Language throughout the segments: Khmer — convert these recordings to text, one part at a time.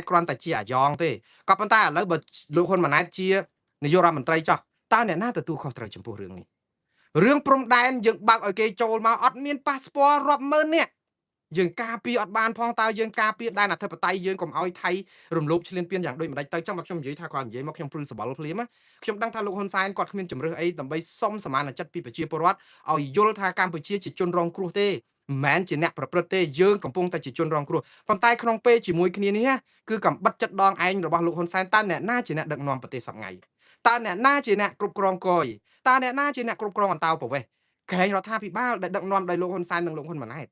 គ្រាន់តែជាអាយ៉ងទេក៏ប៉ុន្តែឥឡូវបើលោកហ៊ុនម៉ាណែតជានាយករដ្ឋមន្ត្រីចោះតើអ្នកណាទទួលខុសត្រូវចំពោះរឿងនេះរឿងព្រំដែនយើងបើកឲ្យគេចូលមកអត់មានប៉ាសពតរាប់ម៉ឺននាក់យើងការពារអត់បានផងតើយើងការពារដែនអធិបតេយ្យយើងកុំឲ្យថៃរំលោភឈ្លានពានយ៉ាងដូចម្ដេចទៅចាំមកខ្ញុំនិយាយថាគាត់និយាយមកខ្ញុំព្រឺសបល់ភ្លាមខ្ញុំដឹងថាលោកហ៊ុនសែនគាត់គ្មានជំរឿសអីដើម្បីសុំសមានចិត្តពីប្រជាពលរដ្ឋឲ្យយល់ថាកម្ពុជាជាជនរងគ្រោះទេមិនមែនជាអ្នកប្រព្រឹត្តទេយើងកំពុងតែជាជនរងគ្រោះប៉ុន្តែក្នុងពេលជាមួយគ្នានេះគឺកំបិតចិត្តដងឯងរបស់លោកហ៊ុនសែនតើអ្នកណាជាអ្នកដឹកនាំប្រទេសសប្ងៃតើអ្នកណាជាអ្នកគ្រប់គ្រងកយតើអ្នកណាជាអ្នកគ្រប់គ្រងអន្តោប្រវេសន៍ក្រែងរដ្ឋាភិបាលដែលដឹកនាំដោយលោកហ៊ុនសែននិងលោកហ៊ុនម៉ាណែត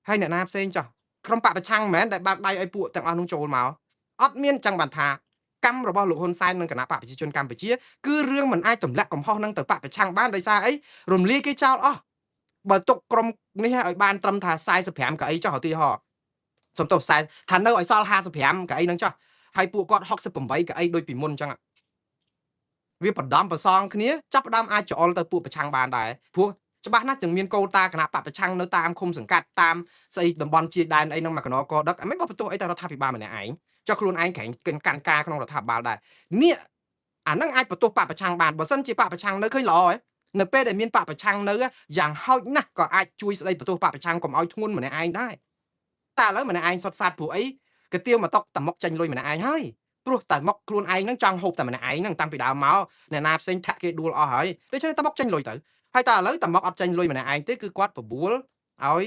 ហើយអ្នកណាផ្សេងចោះក្រុមបពប្រឆាំងមិនមែនដែលបើកដៃឲ្យពួកទាំងអស់នោះចូលមកអត់មានចឹងបានថាកម្មរបស់លោកហ៊ុនសែននិងគណៈបកប្រជាជនកម្ពុជាគឺរឿងមិនអាចទម្លាក់កំហុសនឹងទៅបពប្រឆាំងបានដោយសារអីរំលាយគេចោលអស់បើទុកក្រុមនេះឲ្យបានត្រឹមថា45កៅអីចោះឧទាហរណ៍សំទោស40ថានៅឲ្យសល់55កៅអីនឹងចោះហើយពួកគាត់68កៅអីដូចពីមុនអញ្ចឹងវាបដំប្រសងគ្នាចាប់ផ្ដើមអាចច្អល់ទៅពួកប្រឆាំងបានដែរព្រោះច្បាស់ណាស់ទាំងមានកោតាគណៈបពប្រឆាំងនៅតាមឃុំសង្កាត់តាមស្អីតំបន់ជាដែនអីនឹងមកកណកដឹកមិនបបន្ទោសអីទៅរដ្ឋាភិបាលម្នាក់ឯងចុះខ្លួនឯងក្រែងកាន់ការក្នុងរដ្ឋាភិបាលដែរនេះអានឹងអាចបន្ទោសបពប្រឆាំងបានបើសិនជាបពប្រឆាំងនៅឃើញល្អហ៎នៅពេលដែលមានបពប្រឆាំងនៅយ៉ាងហោចណាស់ក៏អាចជួយស្ដីបន្ទោសបពប្រឆាំងកុំឲ្យធ្ងន់ម្នាក់ឯងដែរតែឥឡូវម្នាក់ឯងសុតសាតព្រោះអីកាទៀវមកតុកតមុកចាញ់លុយម្នាក់ឯងហើយព្រោះតែមកខ្លួនឯងហ្នឹងចង់ហូបតែម្នាក់ឯងហ្នឹងតាំងពីដើមមកអ្នកណាផ្សេងធាក់គេដួលអស់ហើយដូច្នេះតមុកចាញ់លុយទៅហើយតែឥឡូវតមុកអត់ចាញ់លុយម្នាក់ឯងទេគឺគាត់បបួលឲ្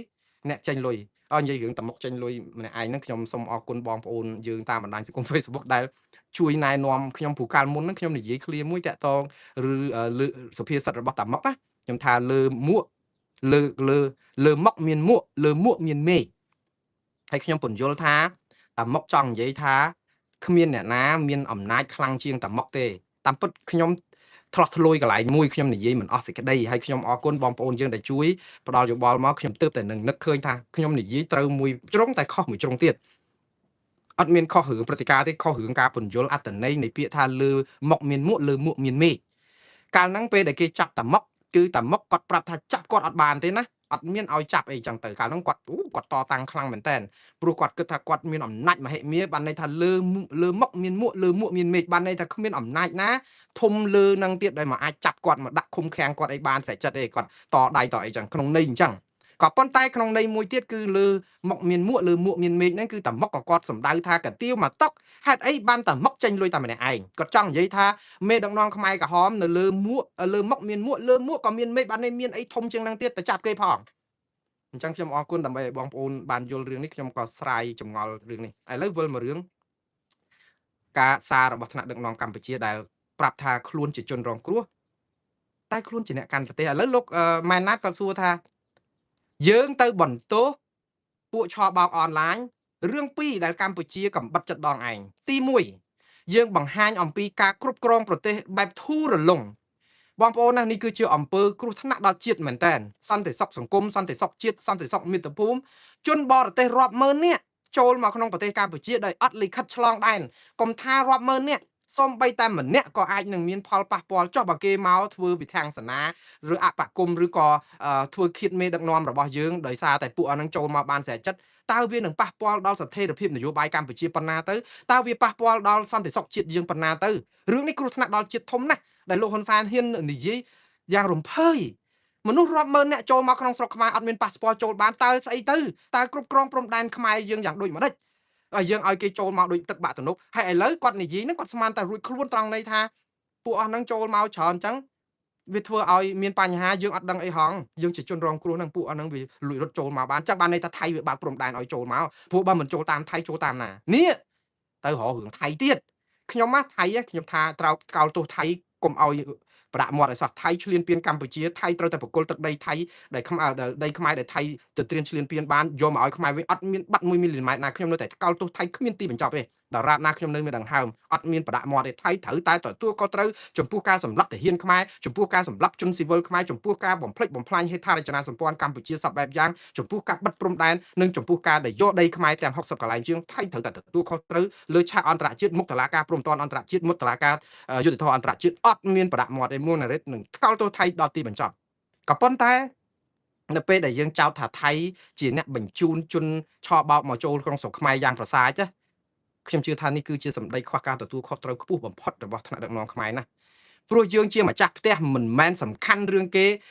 យអ្នកចាញ់លុយឲ្យនិយាយរឿងតមុកចាញ់លុយម្នាក់ឯងហ្នឹងខ្ញុំសូមអរគុណបងប្អូនយើងតាមបណ្ដាញសង្គម Facebook ដែលជួយណែនាំខ្ញុំព្រោះកាលមុនហ្នឹងខ្ញុំនិយាយឃ្លាមួយតាក់ទងឬលើសុភាសិតរបស់តមុកណាខ្ញុំថាលើមួកលើមុកមានមួកលើមួកមានមេឃហើយខ្ញុំពន្យល់ថាតាមុកចង់និយាយថាគ្មានអ្នកណាមានអំណាចខ្លាំងជាងតាមុកទេតាមពិតខ្ញុំឆ្លោះធ្លួយកន្លែងមួយខ្ញុំនិយាយមិនអស់សេចក្តីហើយខ្ញុំអរគុណបងប្អូនយើងដែលជួយផ្ដល់យោបល់មកខ្ញុំទើបតែនឹងនឹកឃើញថាខ្ញុំនិយាយត្រូវមួយជ្រុងតែខុសមួយជ្រុងទៀតអត់មានខុសរឿងព្រឹត្តិការណ៍ទេខុសរឿងការពន្យល់អត្តន័យនៃពាក្យថាលើមុកមានមួកលើមួកមានមេឃកាលហ្នឹងពេលដែលគេចាប់តាមុកគឺតាមុកគាត់ប្រាប់ថាចាប់គាត់អត់បានទេណាអត់មានឲ្យចាប់អីចឹងទៅកាលហ្នឹងគាត់គាត់តតាំងខ្លាំងមែនតើព្រោះគាត់គិតថាគាត់មានអំណាចមហិមាបានន័យថាលើមុកមានមួកលើមួកមានមេឃបានន័យថាគ្មានអំណាចណាធំលើនឹងទៀតដែលមកអាចចាប់គាត់មកដាក់ឃុំឃាំងគាត់អីបានស្រេចចិត្តទេគាត់តដៃតអីចឹងក្នុងន័យអញ្ចឹងក៏ប៉ុន្តែក្នុងន័យមួយទៀតគឺលើមុកមានមួកលើមួកមានមេឃហ្នឹងគឺតាមុកក៏គាត់សំដៅថាកាទៀវមកតុកហេតុអីបានតាមុកចេញលុយតែម្នាក់ឯងគាត់ចង់និយាយថាមេដឹកនាំខ្មែរក្រហមនៅលើមួកលើមុកមានមួកលើមួកក៏មានមេឃបានន័យមានអីធំជាងហ្នឹងទៀតទៅចាប់គេផងអញ្ចឹងខ្ញុំអរគុណដើម្បីឲ្យបងប្អូនបានយល់រឿងនេះខ្ញុំក៏ស្រាយចម្ងល់រឿងនេះឥឡូវវិលមករឿងការសាររបស់ថ្នាក់ដឹកនាំកម្ពុជាដែលប្រាប់ថាខ្លួនជាជនរងគ្រោះតែខ្លួនជាអ្នកកាន់ប្រទេសឥឡូវលោកម៉ែនណាតក៏សួរថាយើងទៅបន្ទោសពួកឆបោកអនឡាញរឿងពីរដែលកម្ពុជាកំបិតចិត្តដងឯងទី1យើងបង្ហាញអំពីការគ្រប់គ្រងប្រទេសបែបធូររលុងបងប្អូនណានេះគឺជាអំពើគ្រោះថ្នាក់ដល់ជាតិមែនតើសន្តិសុខសង្គមសន្តិសុខជាតិសន្តិសុខមាតុភូមិជនបរទេសរាប់ម៉ឺននាក់ចូលមកក្នុងប្រទេសកម្ពុជាដោយអត់លិខិតឆ្លងដែនកុំថារាប់ម៉ឺននាក់សូម្បីតែម្នាក់ក៏អាចនឹងមានផលប៉ះពាល់ចុះបើគេមកធ្វើវិធានសនាឬអបគមឬក៏ធ្វើឃាតមេដឹកនាំរបស់យើងដោយសារតែពួកអនឹងចូលមកបានស្រេចចិត្តតើវានឹងប៉ះពាល់ដល់ស្ថិរភាពនយោបាយកម្ពុជាប៉ុណ្ណាទៅតើវាប៉ះពាល់ដល់សន្តិសុខជាតិយើងប៉ុណ្ណាទៅរឿងនេះគ្រោះថ្នាក់ដល់ជាតិធំណាស់ដែលលោកហ៊ុនសែនហ៊ាននិយាយយ៉ាងរំភើយមនុស្សរាប់ម៉ឺនអ្នកចូលមកក្នុងស្រុកខ្មែរអត់មានប៉ាសពតចូលបានតើស្អីទៅតើគ្រប់គ្រងព្រំដែនខ្មែរយើងយ៉ាងដូចម្ដេចហើយយើងឲ្យគេចូលមកដូចទឹកបាក់ទំនប់ហើយឥឡូវគាត់និយាយហ្នឹងគាត់ស្មានតែរួចខ្លួនត្រង់ន័យថាពួកអស់ហ្នឹងចូលមកច្រើនអញ្ចឹងវាធ្វើឲ្យមានបញ្ហាយើងអត់ដឹងអីហងយើងជាជនរងគ្រោះហ្នឹងពួកអស់ហ្នឹងវាលួចរត់ចូលមកបានចឹងបានន័យថាថៃវាបើកព្រំដែនឲ្យចូលមកព្រោះបើមិនចូលតាមថៃចូលតាមណានេះទៅរករឿងថៃទៀតខ្ញុំថៃខ្ញុំថាត្រូវកោតទោសថៃកុំឲ្យប្រដាក់មាត់ឲ្យសោះថៃឈ្លានពានកម្ពុជាថៃត្រូវតែបកគលទឹកដីថៃដែលដីខ្មែរដែលថៃទៅត្រៀមឈ្លានពានបានយកមកឲ្យខ្មែរវិញអត់មានបាត់1មីលីម៉ែត្រណាខ្ញុំនៅតែកោតទោសថៃគ្មានទីបញ្ចប់ទេដរាបណាខ្ញុំនៅមានដង្ហើមអត់មានប្រដាក់មាត់ទេថៃត្រូវតែទទួលខុសត្រូវចំពោះការសម្លាប់ទាហានខ្មែរចំពោះការសម្លាប់ជនស៊ីវិលខ្មែរចំពោះការបំផ្លិចបំផ្លាញហេដ្ឋារចនាសម្ព័ន្ធកម្ពុជាសពបែបយ៉ាងចំពោះការបិទព្រំដែននិងចំពោះការដែលយកដីខ្មែរទាំង60កន្លែងជាងថៃត្រូវតែទទួលខុសត្រូវលើឆាកអន្តរជាតិមុខតុលាការព្រំដែនអន្តរជាតិមុខតុលាការយុត្តិធម៌អន្តរជាតិអត់មានប្រដាក់មាត់ទេមួនរិទ្ធនឹងកោតទោសថៃដល់ទីបញ្ចប់ក៏ប៉ុន្តែនៅពេលដែលយើងចោទថាថៃជាអ្នកបញ្ជូនជនឆបោកមកចូលក្នុងស្រុកខ្មែរយ៉ាងប្រសើរចា ខ្ញុំជឿថានេះគឺជាសម្ដីខ្វះការទទួលខុសត្រូវខ្ពស់បំផុតរបស់ថ្នាក់ដឹកនាំខ្មែរណាស់ព្រោះយើងជាម្ចាស់ផ្ទះមិនមែនសំខាន់រឿងគេ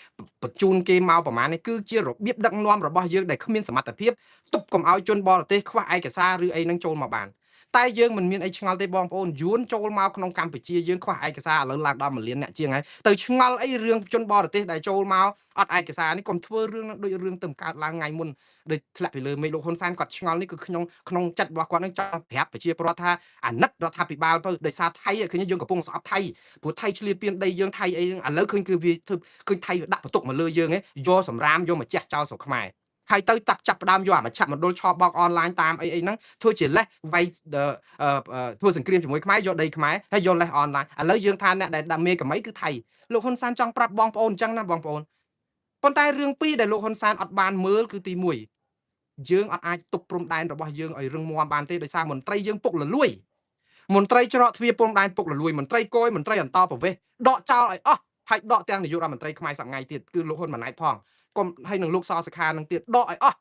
បញ្ជូនគេមកប្រមាណនេះគឺជារបៀបដឹកនាំរបស់យើងដែលគ្មានសមត្ថភាពទប់កុំឲ្យជនបរទេសខ្វះឯកសារឬអីនឹងចូលមកបានតែយើងមិនមានអីឆ្ងល់ទេបងប្អូនយួនចូលមកក្នុងកម្ពុជាយើងខ្វះឯកសារឥឡូវឡើងដល់1លានអ្នកជាងហើយទៅឆ្ងល់អីរឿងជនបរទេសដែលចូលមកអត់ឯកសារនេះកុំធ្វើរឿងដូចរឿងទៅកើតឡើងថ្ងៃមុនដូចធ្លាក់ពីលើមេឃលោកហ៊ុនសែនគាត់ឆ្ងល់នេះគឺក្នុងចិត្តរបស់គាត់នឹងចង់ប្រាប់ប្រជាពលរដ្ឋថាអាណិតរដ្ឋាភិបាលទៅដោយសារថៃឃើញយើងកំពុងស្អប់ថៃព្រោះថៃឆ្លៀតពៀនដីយើងថៃអីឥឡូវឃើញគឺវាធ្វើឃើញថៃដាក់បន្ទុកមកលើយើងឯងយកសម្រាមយកមកជះចោលស្រុកខ្មែរហើយទៅចាប់ផ្ដើមយកអាមជ្ឈមណ្ឌលឆបបោកអនឡាញតាមអីហ្នឹងធ្វើជាលេសវាយធ្វើសង្គ្រាមជាមួយខ្មែរយកដីខ្មែរហើយយកលេសអនឡាញឥឡូវយើងថាអ្នកដែលមេកមីគឺថៃលោកហ៊ុនសែនចង់ប្រាប់បងប្អូនអញ្ចឹងណាបងប្អូនប៉ុន្តែរឿងពីរដែលលោកហ៊ុនសែនអត់បានមើលគឺទី1យើងអត់អាចទប់ព្រំដែនរបស់យើងឲ្យរឹងមាំបានទេដោយសារមន្ត្រីយើងពុកលលួយមន្ត្រីច្រកទ្វារព្រំដែនពុកលលួយមន្ត្រីគយមន្ត្រីអន្តរប្រវេសដកចោលឲ្យអស់ហើយដកទាំងនាយករដ្ឋមន្ត្រីខ្មែរសប្ងៃទៀតគឺលោកហ៊ុនម៉ាណែតផងកុំហើយនឹងលោកសសុខានឹងទៀតដកឲ្យអស់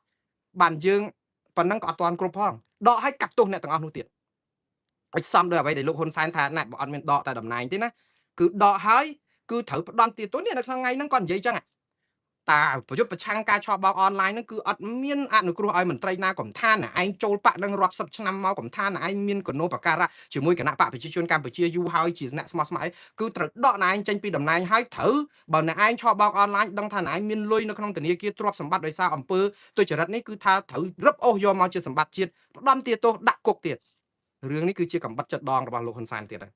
បានយើងប៉ុណ្ណឹងក៏អត់ទាន់គ្រប់ផងដកឲ្យកាត់ទោសអ្នកទាំងអស់នោះទៀតឲ្យសំដោយអ្វីដែលលោកហ៊ុនសែនថាណាបើអត់មានដកតែតំណែងទេណាគឺដកហើយគឺត្រូវផ្ដន់ទៀតទោសនេះនៅក្នុងថ្ងៃហ្នឹងគាត់និយាយចឹងតាប្រយុទ្ធប្រឆាំងការឆបោកអនឡាញហ្នឹងគឺអត់មានអនុគ្រោះឲ្យមន្ត្រីណាកំឋានឯងចូលបកនឹងរាប់សិបឆ្នាំមកកំឋានឯងមានកណោបការៈជាមួយគណៈបកប្រជាជនកម្ពុជាយូរហើយជាអ្នកស្មោះស្ម័គ្រគឺត្រូវដកណែឯងចេញពីតំណែងហើយត្រូវបើណែឯងឆបោកអនឡាញដឹងថាណែឯងមានលុយនៅក្នុងធនាគារទ្រព្យសម្បត្តិដោយសារអំពើទុច្ចរិតនេះគឺថាត្រូវរឹបអូសយកមកជាសម្បត្តិជាតិផ្ដំទាទោសដាក់គុកទៀតរឿងនេះគឺជាកំបិតចិត្តដងរបស់លោកហ៊ុនសែនទៀតហើ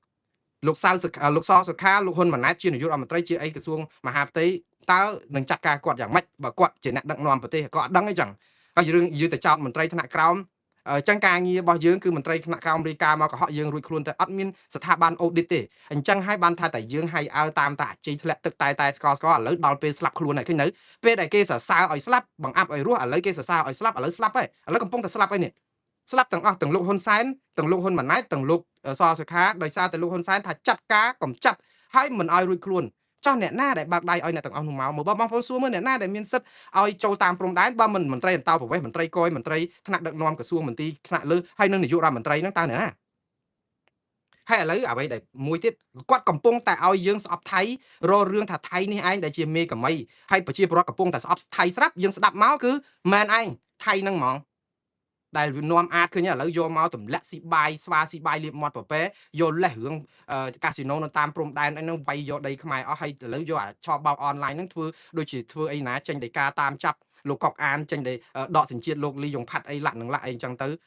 យលោកសសុខាលោកហ៊ុនម៉ាណែតជានាយករដ្ឋមន្ត្រីជាអីក្រសួងមហាផ្ទៃតើនឹងចាត់ការគាត់យ៉ាងម៉េចបើគាត់ជាអ្នកដឹកនាំប្រទេសគាត់អត់ដឹងអីចឹងហើយរឿងយើងទៅចោទមន្ត្រីថ្នាក់ក្រោមចឹងការងាររបស់យើងគឺមន្ត្រីថ្នាក់ក្រោមរាយការណ៍មកកុហកយើងរួចខ្លួនតែអត់មានស្ថាប័នអូឌីតទេអញ្ចឹងហើយបានថាតែយើងឲ្យអើតាមតាអជ័យធ្លាក់ទឹកតែស្កឥឡូវដល់ពេលស្លាប់ខ្លួនហើយឃើញនៅពេលដែលគេសរសើរឲ្យស្លាប់បង្អាប់ឲ្យរស់ឥឡូវគេសរសើរឲ្យស្លាប់ឥឡូវស្លាប់ហើយឥឡូវកំពុងតែស្លាប់ហើយនេះស្លាប់ទាំងអស់ទាំងលោកហ៊ុនសែនទាំងលោកហ៊ុនម៉ាណែតទាំងលោកសសុខាដោយសារតែលោកហ៊ុនសែនថាចាត់ការកំចាត់ហើយមិនឲ្យរួចខ្លួនចោះអ្នកណាដែលបើកដៃឲ្យអ្នកទាំងអស់នោះមកមើលបងប្អូនសួរមើលអ្នកណាដែលមានសិទ្ធឲ្យចូលតាមព្រំដែនបើមិនមន្ត្រីអន្តោប្រវេសន៍មន្ត្រីគយមន្ត្រីថ្នាក់ដឹកនាំក្រសួងមន្ត្រីថ្នាក់លើហើយនឹងនាយករដ្ឋមន្ត្រីហ្នឹងតើអ្នកណាហើយឥឡូវអ្វីដែលមួយទៀតគាត់កំពុងតែឲ្យយើងស្អប់ថៃរករឿងថាថៃនេះឯងដែលជាមេកមីហើយប្រជាពលរដ្ឋកំពុងតែស្អប់ថៃស្រាប់យើងស្ដាប់មកគឺមែនឯងថៃហ្នឹងហ្មងដែលវានាំអាចឃើញឥឡូវយកមកទម្លាក់ស៊ីបាយស្វាស៊ីបាយលៀបមាត់ប្រពែយកលេសរឿងកាស៊ីណូនៅតាមព្រំដែនអីហ្នឹងវាយយកដីខ្មែរអស់ហើយឥឡូវយកអាឆបោកអនឡាញហ្នឹងធ្វើដូចជាធ្វើអីណាចេញដីកាតាមចាប់លោកកុកអានចេញដីដកសញ្ជាតិលោកលីយ៉ុងផាត់អីលាក់នឹងលាក់អីអញ្ចឹងទៅ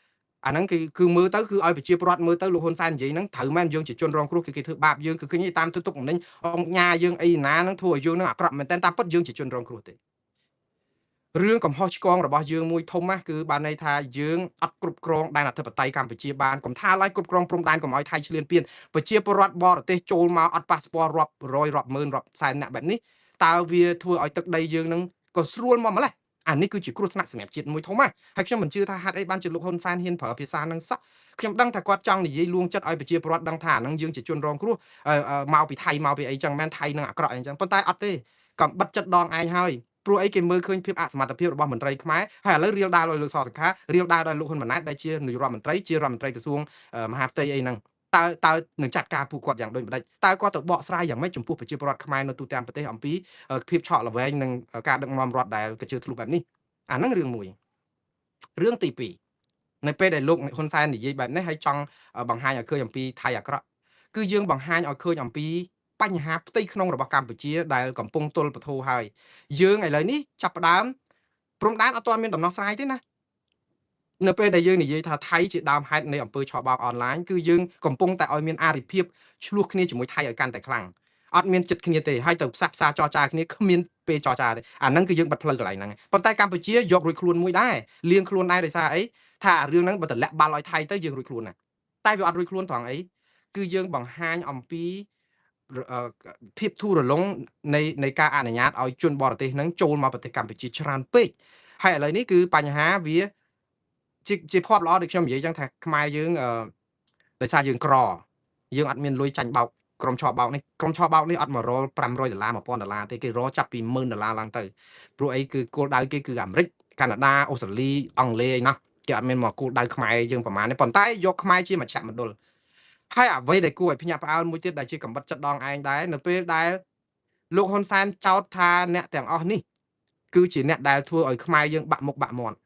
អាហ្នឹងគឺមើលទៅគឺឲ្យប្រជាពលរដ្ឋមើលទៅលោកហ៊ុនសែននិយាយហ្នឹងត្រូវមែនយើងជាជនរងគ្រោះគឺគេធ្វើបាបយើងគឺឃើញតាមទូទុកមិញអង្គញាយើងអីណាហ្នឹងធ្វើឲ្យយើងហ្នឹងអាក្រក់មែនតើតាមពិតយើងជាជនរងគ្រោះទេរឿងកំហុសឆ្គងរបស់យើងមួយធំណាស់គឺបានន័យថាយើងអត់គ្រប់គ្រងដែនអធិបតេយ្យកម្ពុជាបានកុំថាឡើយគ្រប់គ្រងព្រំដែនកុំឲ្យថៃឈ្លានពានប្រជាពលរដ្ឋបរទេសចូលមកអត់ប៉ាសពតរាប់រយរាប់ម៉ឺនរាប់សែនអ្នកបែបនេះតើវាធ្វើឲ្យទឹកដីយើងនឹងក៏ស្រួលមកម្លេះអានេះគឺជាគ្រោះថ្នាក់សម្រាប់ជាតិមួយធំណាស់ហើយខ្ញុំមិនជឿថាហេតុអីបានជាលោកហ៊ុនសែនហ៊ានប្រើភាសានឹងសោះខ្ញុំដឹងថាគាត់ចង់និយាយលួងចិត្តឲ្យប្រជាពលរដ្ឋដឹងថាអានឹងយើងជាជនរងគ្រោះមកពីថៃមកពីអីចឹងមិនថៃនឹងអាក្រក់អីចឹងប៉ុន្តែអត់ទេកំបិតចិត្តដងឯងហើយព្រោះអីគេមើលឃើញភាពអសមត្ថភាពរបស់មន្ត្រីខ្មែរហើយឥឡូវរៀលដាល់ឲ្យលោកសសុខារៀលដាល់ដល់លោកហ៊ុនម៉ាណែតដែលជានាយករដ្ឋមន្ត្រីជារដ្ឋមន្ត្រីក្រសួងមហាផ្ទៃអីហ្នឹងតើនឹងចាត់ការពួកគាត់យ៉ាងដូចម្ដេចតើគាត់ទៅបកស្រាយយ៉ាងម៉េចចំពោះប្រជាពលរដ្ឋខ្មែរនៅទូទាំងប្រទេសអំពីភាពឆក់ល្វែងនិងការដឹកនាំរដ្ឋដែលកជឿធ្លុះបែបនេះអាហ្នឹងរឿងមួយរឿងទី2នៅពេលដែលលោកហ៊ុនសែននិយាយបែបនេះហើយចង់បង្ហាញឲ្យឃើញអំពីថៃអាក្រក់គឺយើងបង្ហាញឲ្យឃើញអំពីបញ្ហាផ្ទៃក្នុងរបស់កម្ពុជាដែលកំពុងទល់ពធូរហើយយើងឥឡូវនេះចាប់ផ្ដើមព្រំដែនអត់ទាន់មានដំណោះស្រាយទេណានៅពេលដែលយើងនិយាយថាថៃជាដើមហេតុនៃអំពើឆបោកអនឡាញគឺយើងកំពុងតែឲ្យមានអារិភាពឆ្លោះគ្នាជាមួយថៃឲ្យកាន់តែខ្លាំងអត់មានចិត្តគ្នាទេហើយទៅផ្សះផ្សាចរចាគ្នាគ្មានពេលចរចាទេអាហ្នឹងគឺយើងបិទផ្លូវកន្លែងហ្នឹងប៉ុន្តែកម្ពុជាយករួចខ្លួនមួយដែរលៀងខ្លួនដែរដោយសារអីថារឿងហ្នឹងបើតម្លាក់បាល់ឲ្យថៃទៅយើងរួចខ្លួនណាតែវាអត់រួចខ្លួនត្រង់អីគឺយើងបង្ហាញអំពីភាពធូររលុងនៃការអនុញ្ញាតឲ្យជនបរទេសហ្នឹងចូលមកប្រទេសកម្ពុជាច្រើនពេកហើយឥឡូវនេះគឺបញ្ហាវាជាភ័ព្វល្អដូចខ្ញុំនិយាយចឹងថាខ្មែរយើងដោយសារយើងក្រយើងអត់មានលុយចាញ់បោកក្រុមឆបោកនេះអត់មករល$500 $1000 ទេគេរចាប់ពី$10000ឡើងទៅព្រោះអីគឺគោលដៅគេគឺអាមេរិកកាណាដាអូស្ត្រាលីអង់គ្លេសអីណា គេអត់មានមកគូដៅខ្មែរយើងប្រហែលទេប៉ុន្តែយកខ្មែរជាមជ្ឈមណ្ឌលហើយអ្វីដែលគួរឲ្យភ្ញាក់ផ្អើលមួយទៀតដែលជាកំបិតចិត្តដងឯងដែរនៅពេលដែលលោកហ៊ុនសែនចោទថាអ្នកទាំងអស់នេះគឺជាអ្នកដែលធ្វើឲ្យខ្មែរយើងបាក់មុខបាក់មាត់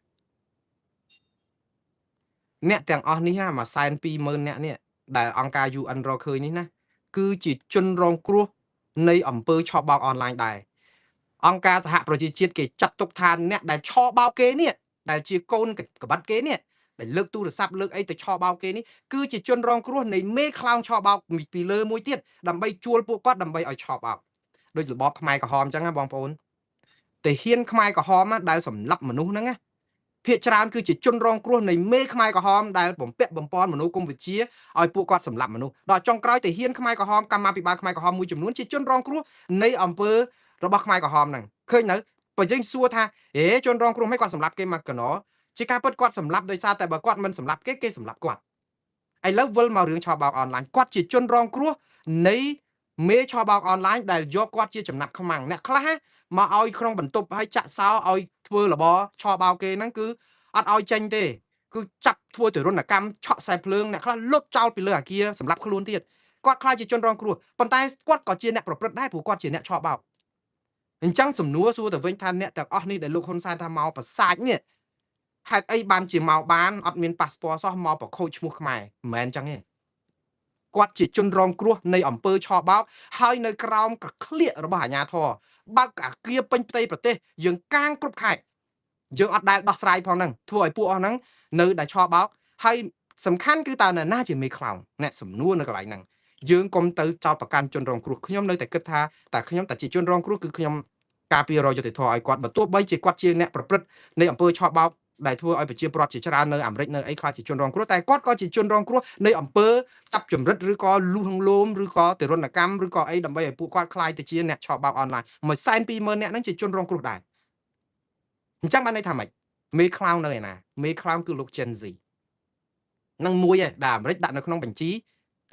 អ្នកទាំងអស់នេះ120,000អ្នកនេះដែលអង្គការ UN រកឃើញនេះណាគឺជាជនរងគ្រោះនៃអំពើឆបោកអនឡាញដែរអង្គការសហប្រជាជាតិគេចាត់ទុកថាអ្នកដែលឆបោកគេនេះដែលជាកូនកបាត់គេនេះដែលលើកទូរស័ព្ទលើកអីទៅឆបោកគេនេះគឺជាជនរងគ្រោះនៃមេខ្លោងឆបោកពីលើមួយទៀតដើម្បីជួលពួកគាត់ដើម្បីឲ្យឆបោកដូចរបបខ្មែរក្រហមអញ្ចឹងណាបងប្អូនតែហ៊ានខ្មែរក្រហមដែលសម្លាប់មនុស្សហ្នឹងណាភាគច្រើនគឺជាជនរងគ្រោះនៃមេខ្មែរក្រហមដែលបំពាក់បំពន់មនុស្សគុំវិជាឲ្យពួកគាត់សម្លាប់មនុស្សដល់ចុងក្រោយទៅហ៊ានខ្មែរក្រហមកម្មាភិបាលខ្មែរក្រហមមួយចំនួនជាជនរងគ្រោះនៃអំពើរបស់ខ្មែរក្រហមហ្នឹងឃើញនៅបើយើងសួរថាជនរងគ្រោះមិនគាត់សម្លាប់គេមកកណោជាការពិតគាត់សម្លាប់ដោយសារតែបើគាត់មិនសម្លាប់គេសម្លាប់គាត់ឥឡូវវិលមករឿងឆបោកអនឡាញគាត់ជាជនរងគ្រោះនៃមេឆបោកអនឡាញដែលយកគាត់ជាចំណាប់ខ្មាំងអ្នកខ្លះមកឲ្យក្នុងបន្ទប់ឲ្យចាក់សោឲ្យធ្វើរបរឆបោកគេហ្នឹងគឺអត់ឲ្យចេញទេគឺចាប់ធ្វើទរណកម្មឆក់ខ្សែភ្លើងអ្នកខ្លះលុបចោលពីលើអាគារសម្រាប់ខ្លួនទៀតគាត់ខ្លាចជាជនរងគ្រោះប៉ុន្តែគាត់ក៏ជាអ្នកប្រព្រឹត្តដែរព្រោះគាត់ជាអ្នកឆបោកអញ្ចឹងសំណួរសួរទៅវិញថាអ្នកទាំងអស់នេះដែលលោកហ៊ុនសែនថាមកប្រសាចនេះហេតុអីបានជាមកបានអត់មានប៉ាសពតសោះមកប្រខូចឈ្មោះខ្មែរមិនមែនអញ្ចឹងទេគាត់ជាជនរងគ្រោះនៃអំពើឆបោកហើយនៅក្រោមកក្លៀករបស់អាជ្ញាធរបើកអាគារពេញផ្ទៃប្រទេសយើងកាងគ្រប់ខេត្តយើងអត់ដែលដោះស្រាយផងហ្នឹងធ្វើឲ្យពួកអស់ហ្នឹងនៅដែលឆបោកហើយសំខាន់គឺតើណាជាមេខ្លោងអ្នកសំណួរនៅកន្លែងហ្នឹងយើងកុំទៅចោទប្រកាន់ជនរងគ្រោះខ្ញុំនៅតែគិតថាតែខ្ញុំតែជាជនរងគ្រោះគឺខ្ញុំការពាររយុត្តិធម៌ឲ្យគាត់បើទោះបីជាគាត់ជាអ្នកប្រព្រឹត្តនៃអំពើឆបោកដែលធ្វើឲ្យប្រជាពលរដ្ឋជាច្រើននៅអាមេរិកនៅអីខ្លះជាជនរងគ្រោះតែគាត់ក៏ជាជនរងគ្រោះនៃអំពើចាប់ចម្រិតឬក៏លួងលោមឬក៏ទរណកម្មឬក៏អីដើម្បីឲ្យពួកគាត់ខ្លាយទៅជាអ្នកឆបោកអនឡាញ120,000អ្នកហ្នឹងជាជនរងគ្រោះដែរអញ្ចឹងបានន័យថាម៉េចមេខ្លោងនៅឯណាមេខ្លោងគឺលោក Gen Z នឹងមួយឯដែលអាមេរិកដាក់នៅក្នុងបញ្ជី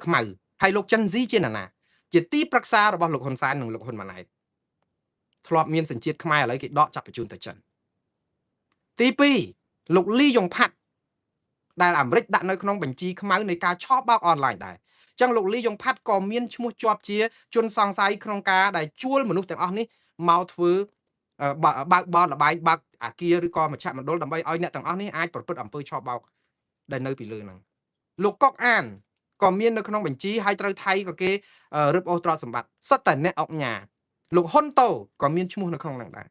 ខ្មៅហើយលោក Gen Z ជាណាជាទីប្រឹក្សារបស់លោកហ៊ុនសែននិងលោកហ៊ុនម៉ាណែតធ្លាប់មានសញ្ជាតិខ្មែរឥឡូវគេដកចាប់បញ្ជូនទៅចិនទី2លោកលីយ៉ុងផាត់ដែលអាមេរិកដាក់នៅក្នុងបញ្ជីខ្មៅនៃការឆបោកអនឡាញដែរអញ្ចឹងលោកលីយ៉ុងផាត់ក៏មានឈ្មោះជាប់ជាជនសង្ស័យក្នុងការដែលជួលមនុស្សទាំងអស់នេះមកធ្វើបើកបនលបាយបើកអាគារឬក៏មជ្ឈមណ្ឌលដើម្បីឲ្យអ្នកទាំងអស់នេះអាចប្រព្រឹត្តអំពើឆបោកដែលនៅពីលើហ្នឹងលោកកុកអានក៏មាននៅក្នុងបញ្ជីហើយត្រូវថៃក៏គេរឹបអូសទ្រព្យសម្បត្តិសិតតែអ្នកអុកញ៉ាលោកហ៊ុនតូក៏មានឈ្មោះនៅក្នុងហ្នឹងដែរ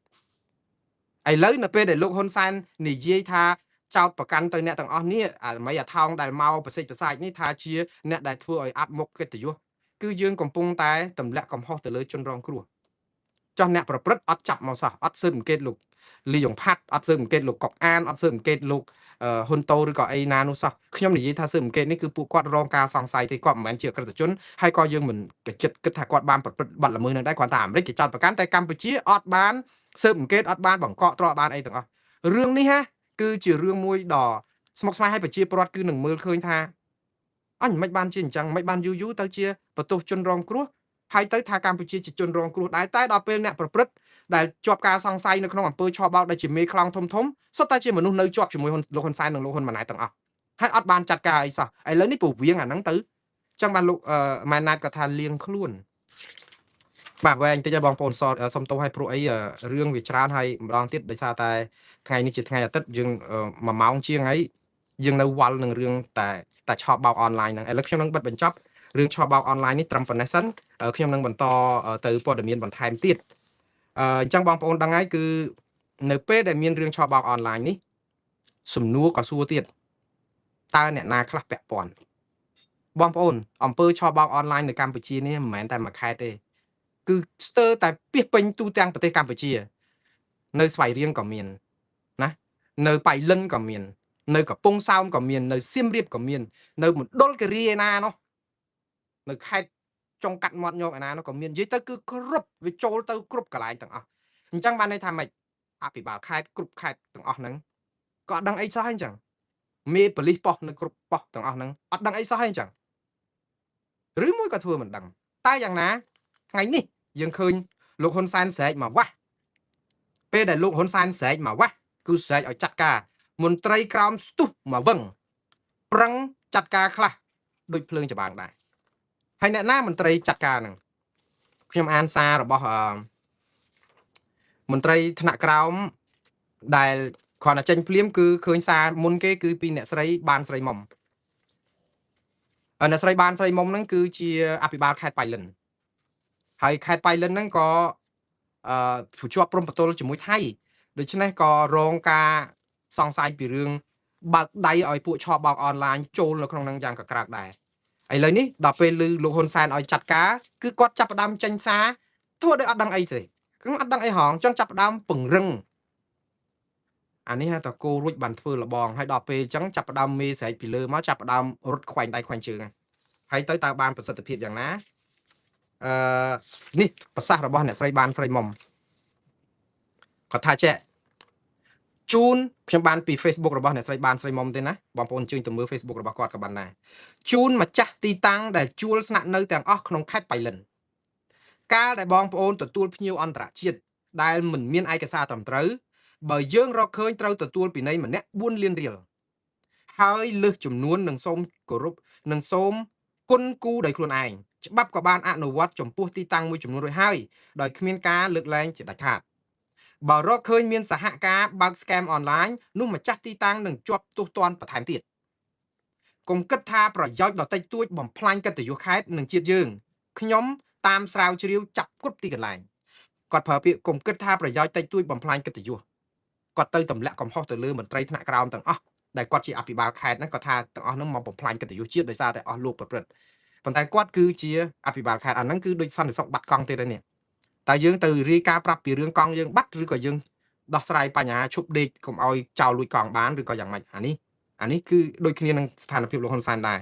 ឥឡូវនៅពេលដែលលោកហ៊ុនសែននិយាយថាចោតប្រកាន់ទៅអ្នកទាំងអស់នេះអាថោងដែលមកប្រសិទ្ធប្រសាចនេះថាជាអ្នកដែលធ្វើឲ្យអាត់មុខកិត្តិយសគឺយើងកំពុងតែទម្លាក់កំហុសទៅលើជនរងគ្រោះចោះអ្នកប្រព្រឹត្តអត់ចាប់មកសោះអត់ស៊ើបអង្កេតលោកលីយ៉ុងផាត់អត់ស៊ើបអង្កេតលោកកុកអានអត់ស៊ើបអង្កេតលោកហ៊ុនតូឬក៏អីណានោះសោះខ្ញុំនិយាយថាស៊ើបអង្កេតនេះគឺពួកគាត់រងការសង្ស័យទេគាត់មិនមែនជាអក្រិតជនហើយក៏យើងមិនគិតថាគាត់បានប្រព្រឹត្តបទល្មើសនឹងដែរគ្រាន់តែអាមេរិកគេចោទប្រកាន់តែកម្ពុជាអត់បានស៊ើបអង្កេតអត់បានបង្កកទ្រព្យបានអីទាំងអស់រឿងនេះគឺជារឿងមួយដ៏ស្មុគស្មាញឲ្យប្រជាពលរដ្ឋគឺនឹងមើលឃើញថាអញមិនបានជាអញ្ចឹងមិនបានយូរទៅជាបន្ទោសជនរងគ្រោះហើយទៅថាកម្ពុជាជាជនរងគ្រោះដែរតែដល់ពេលអ្នកប្រព្រឹត្តដែលជាប់ការសង្ស័យនៅក្នុងអំពើឆបោកដែលជាមេខ្លោងធំសុទ្ធតែជាមនុស្សនៅជាប់ជាមួយលោកហ៊ុនសែននិងលោកហ៊ុនម៉ាណែតទាំងអស់ហើយអត់បានចាត់ការអីសោះឥឡូវនេះពវៀងអាហ្នឹងទៅចឹងបានលោកម៉ាណែតក៏ថាលៀងខ្លួនបាទវែងតិចឲ្យបងប្អូនសុំទោសឲ្យព្រោះអីរឿងវាច្រើនហើយម្ដងទៀតដោយសារតែថ្ងៃនេះជាថ្ងៃអាទិត្យយើង1ម៉ោងជាងហើយយើងនៅវល់នឹងរឿងតែឆបោកអនឡាញហ្នឹងឥឡូវខ្ញុំនឹងបិទបញ្ចប់រឿងឆបោកអនឡាញនេះត្រឹមប៉ុណ្ណេះសិនខ្ញុំនឹងបន្តទៅព័ត៌មានបន្ថែមទៀតអញ្ចឹងបងប្អូនដឹងហើយគឺនៅពេលដែលមានរឿងឆបោកអនឡាញនេះសំណួរក៏សួរទៀតតើអ្នកណាខ្លះពាក់ព័ន្ធបងប្អូនអំពើឆបោកអនឡាញនៅកម្ពុជានេះមិនមែនតែមួយខេត្តទេគឺស្ទើរតែពាសពេញទូទាំងប្រទេសកម្ពុជានៅស្វាយរៀងក៏មានណានៅបៃលិនក៏មាននៅកំពង់សោមក៏មាននៅសៀមរាបក៏មាននៅមណ្ឌលគិរីឯណានោះនៅខេត្តចុងកាត់មាត់ញោកឯណានោះក៏មាននិយាយទៅគឺគ្រប់វាចូលទៅគ្រប់កន្លែងទាំងអស់អញ្ចឹងបានន័យថាម៉េចអភិបាលខេត្តគ្រប់ខេត្តទាំងអស់ហ្នឹងក៏អត់ដឹងអីសោះអញ្ចឹងមេប៉ូលីសប៉ុស្តិ៍នៅគ្រប់ប៉ុស្តិ៍ទាំងអស់ហ្នឹងអត់ដឹងអីសោះអញ្ចឹងឬមួយក៏ធ្វើមិនដឹងតែយ៉ាងណាថ្ងៃនេះយើងឃើញលោកហ៊ុនសែនស្រែកមកវ៉ាស់ពេលដែលលោកហ៊ុនសែនស្រែកមកវ៉ាស់គឺស្រែកឲ្យចាត់ការ មន្ត្រីក្រោមស្ទុះមកវឹងប្រឹងចាត់ការខ្លះដូចភ្លើងច្បាំងដែរហើយអ្នកណាមន្ត្រីចាត់ការហ្នឹងខ្ញុំអានសាររបស់មន្ត្រីថ្នាក់ក្រោមដែលគ្រាន់តែចេញភ្លាមគឺឃើញសារមុនគេគឺពីអ្នកស្រីបានស្រីមុំអ្នកស្រីបានស្រីមុំហ្នឹងគឺជាអភិបាលខេត្តបៃលិនហើយខេត្តបៃលិនហ្នឹងក៏ជាប់ព្រំប្រទល់ជាមួយថៃដូច្នេះក៏រងការសង្ស័យពីរឿងបើកដៃឲ្យពួកឆបបោកអនឡាញចូលនៅក្នុងហ្នឹងយ៉ាងកក្រើកដែរឥឡូវនេះដល់ពេលឮលោកហ៊ុនសែនឲ្យចាត់ការគឺគាត់ចាប់ផ្ដើមចេញសារធ្វើដោយអត់ដឹងអីទេគឺអត់ដឹងអីហងចង់ចាប់ផ្ដើមពង្រឹងអានេះហៅតគោរួចបានធ្វើលបងហើយដល់ពេលអញ្ចឹងចាប់ផ្ដើមមេស្រែកពីលើមកចាប់ផ្ដើមរត់ខ្វែងដៃខ្វែងជើងហើយទៅតើបានប្រសិទ្ធភាពយ៉ាងណានេះប្រសាសន៍របស់អ្នកស្រីបានស្រីមុំគាត់ថាចេះជូនខ្ញុំបានពី Facebook របស់អ្នកស្រីបានស្រីមុំទេណាបងប្អូនជើញទៅមើល Facebook របស់គាត់ក៏បានដែរជូនម្ចាស់ទីតាំងដែលជួលស្នាក់នៅទាំងអស់ក្នុងខេត្តបៃលិនកាលដែលបងប្អូនទទួលភ្ញៀវអន្តរជាតិដែលមិនមានឯកសារត្រឹមត្រូវបើយើងរកឃើញត្រូវទទួលពិន័យម្នាក់4លានរៀលហើយលើសចំនួននឹងសូមគោរពនឹងសូមគុណគូដោយខ្លួនឯងច្បាប់ក៏បានអនុវត្តចំពោះទីតាំងមួយចំនួនរួចហើយដោយគ្មានការលើកលែងជាដាច់ខាតបើរកឃើញមានសហការបើក scam អនឡាញនោះម្ចាស់ទីតាំងនឹងជាប់ទោសទណ្ឌបន្ថែមទៀតកុំគិតថាប្រយោជន៍ដ៏តិចតួចបំផ្លាញកិត្តិយសខេត្តនិងជាតិយើងខ្ញុំតាមស្រាវជ្រាវចាប់គ្រប់ទីកន្លែងគាត់ប្រើពាក្យកុំគិតថាប្រយោជន៍តិចតួចបំផ្លាញកិត្តិយសគាត់ទៅទម្លាក់កំហុសទៅលើមន្ត្រីថ្នាក់ក្រោមទាំងអស់ដែលគាត់ជាអភិបាលខេត្តហ្នឹងគាត់ថាទាំងអស់ហ្នឹងមកបំផ្លាញកិត្តិយសជាតិដោយសារតែអស់លោកប្រព្រឹត្តប៉ុន្តែគាត់គឺជាអភិបាលខេត្តអាហ្នឹងគឺដូចសន្តិសុខបាត់កង់ទៀតហើយនេះតើយើងទៅរាយការណ៍ប្រាប់ពីរឿងកង់យើងបាត់ឬក៏យើងដោះស្រាយបញ្ហាឈប់ដេកកុំឲ្យចោលលួចកង់បានឬក៏យ៉ាងម៉េចអានេះគឺដូចគ្នានឹងស្ថានភាពលោកហ៊ុនសែនដែរ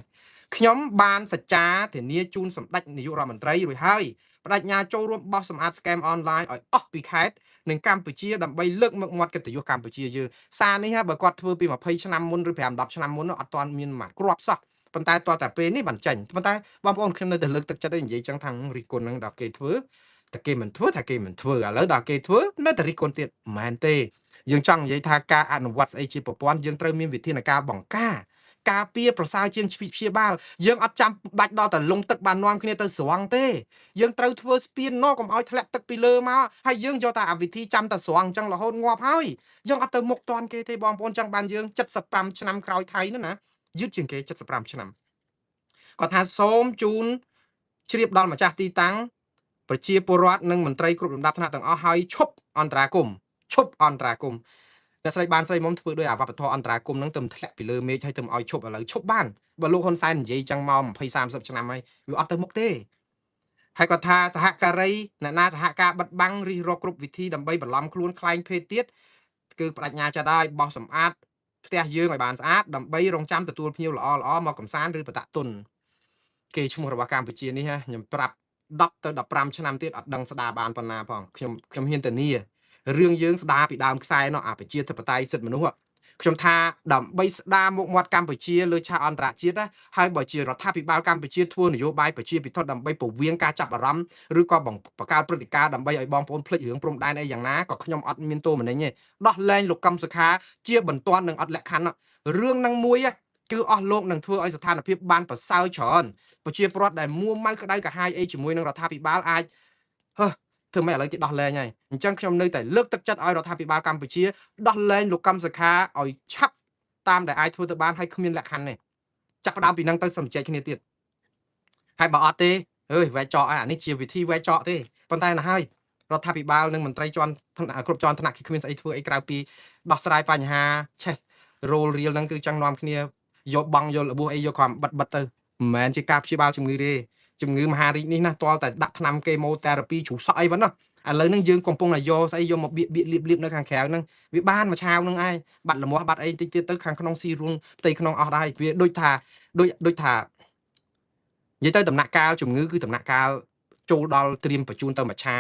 ខ្ញុំបានសច្ចាធានាជូនសម្ដេចនាយករដ្ឋមន្ត្រីរួចហើយបដិញ្ញាចូលរួមបោះសម្អាត scam អនឡាញឲ្យអស់ពីខេត្តនិងកម្ពុជាដើម្បីលើកមកមាត់កិត្តិយសកម្ពុជាយើងសារនេះបើគាត់ធ្វើពី20ឆ្នាំមុនឬ5 10ឆ្នាំមុនអត់ទាន់មានមកគ្រាប់សោះប៉ុន្តែតតែពេលនេះបានចាញ់ប៉ុន្តែបងប្អូនខ្ញុំនៅតែលើកទឹកចិត្តឲ្យនិយាយចឹងថារិះគន់នឹងដល់គេធ្វើតែគេមិនធ្វើថាគេមិនធ្វើឥឡូវដល់គេធ្វើនៅតែរិះគន់ទៀតមិនមែនទេយើងចង់និយាយថាការអនុវត្តស្អីជាប្រព័ន្ធយើងត្រូវមានវិធានការបង្ការពារប្រសើរជាងព្យាបាលយើងអត់ចាំបាច់ដល់តែលងទឹកបាននាំគ្នាទៅស្រង់ទេយើងត្រូវធ្វើស្ពានណកុំឲ្យធ្លាក់ទឹកពីលើមកហើយយើងយកតែអាវិធីចាំតែស្រង់អញ្ចឹងរហូតងាប់ហើយយើងអត់ទៅមុខតាន់គេទេបងប្អូនចឹងបានយើង75ឆ្នាំក្រោយថៃនោះណាយឺតជាងគេ75ឆ្នាំគាត់ថាសូមជូនជ្រាបដល់ម្ចាស់ទីតាំងប្រជាពលរដ្ឋនិងមន្ត្រីគ្រប់លំដាប់ថ្នាក់ទាំងអស់ហើយឈប់អន្តរាគមអ្នកស្រីបានស្រីមុំធ្វើដោយអាវប្បធម៌អន្តរាគមនឹងទៅធ្លាក់ពីលើមេឃហើយទៅឲ្យឈប់ឥឡូវឈប់បានបើលោកហ៊ុនសែននិយាយចឹងមក20 30ឆ្នាំហើយវាអត់ទៅមុខទេហើយគាត់ថាសហការីអ្នកណាសហការបិទបាំងរិះរកគ្រប់វិធីដើម្បីបន្លំខ្លួនខ្លែងភេទទៀតគឺបដិញ្ញាចាត់ឲ្យបោះសម្អាតផ្ទះយើងឲ្យបានស្អាតដើម្បីរងចាំទទួលភ្ញៀវល្អមកកំសាន្តឬបតតុនគេឈ្មោះរបស់កម្ពុជានេះខ្ញុំប្រាប់10ទៅ15ឆ្នាំទៀតអត់ដឹងស្ដារបានប៉ុណ្ណាផងខ្ញុំហ៊ានធានារឿងយើងស្ដារពីដើមខ្សែនោះប្រជាធិបតេយ្យសិទ្ធិមនុស្សខ្ញុំថាដើម្បីស្ដារមុខមាត់កម្ពុជាលើឆាកអន្តរជាតិណាហើយបើជារដ្ឋាភិបាលកម្ពុជាធ្វើនយោបាយប្រជាពិធដើម្បីពង្រៀងការចាប់អារម្មណ៍ឬក៏បង្កើតព្រឹត្តិការណ៍ដើម្បីឲ្យបងប្អូនភ្លេចរឿងព្រំដែនអីយ៉ាងណាក៏ខ្ញុំអត់មានទោសមនិញទេដោះលែងលោកកឹមសុខាជាបន្ទាន់នឹងអត់លក្ខខណ្ឌរឿងនឹងមួយគឺអស់លោកនឹងធ្វើឲ្យស្ថានភាពបានប្រសើរច្រើនប្រជាពលរដ្ឋដែលមួម៉ៅក្តៅកាហាយអីជាមួយនឹងរដ្ឋាភិបាលអាចធ្វើម៉េចឥឡូវគេដោះលែងហើយអញ្ចឹងខ្ញុំនៅតែលើកទឹកចិត្តឲ្យរដ្ឋាភិបាលកម្ពុជាដោះលែងលោកកឹមសុខាឲ្យឆាប់តាមដែលអាចធ្វើទៅបានហើយគ្មានលក្ខខណ្ឌទេចាប់ផ្ដើមពីនឹងទៅសម្រេចគ្នាទៀតហើយបើអត់ទេវែកចោលអានេះជាវិធីវែកចោលទេប៉ុន្តែណាហើយរដ្ឋាភិបាលនិងមន្ត្រីជាន់គ្រប់ជាន់ថ្នាក់គេគ្មានស្អីធ្វើអីក្រៅពីដោះស្រាយបញ្ហាឆេះរោលរៀលហ្នឹងគឺចង់នាំគ្នាយកបង់យករបួសអីយកគ្រាន់បិទទៅមិនមែនជាការព្យាបាលជំងឺទេជំងឺមហារីកនេះណាតលតែដាក់ថ្នាំកេម៉ូថេរ៉ាពីជ្រុះសក់អីហ្នឹងឥឡូវហ្នឹងយើងកំពុងតែយកស្អីយកមកបៀកលាបនៅខាងក្រៅហ្នឹងវាបានមួយឆាវហ្នឹងឯងបាត់លមាស់បាត់អីតិចទៀតទៅខាងក្នុងស៊ីរួងផ្ទៃក្នុងអស់ដែរវាដូចថានិយាយទៅដំណាក់កាលជំងឺគឺដំណាក់កាលចូលដល់ត្រៀមបញ្ជូនទៅប្រឆា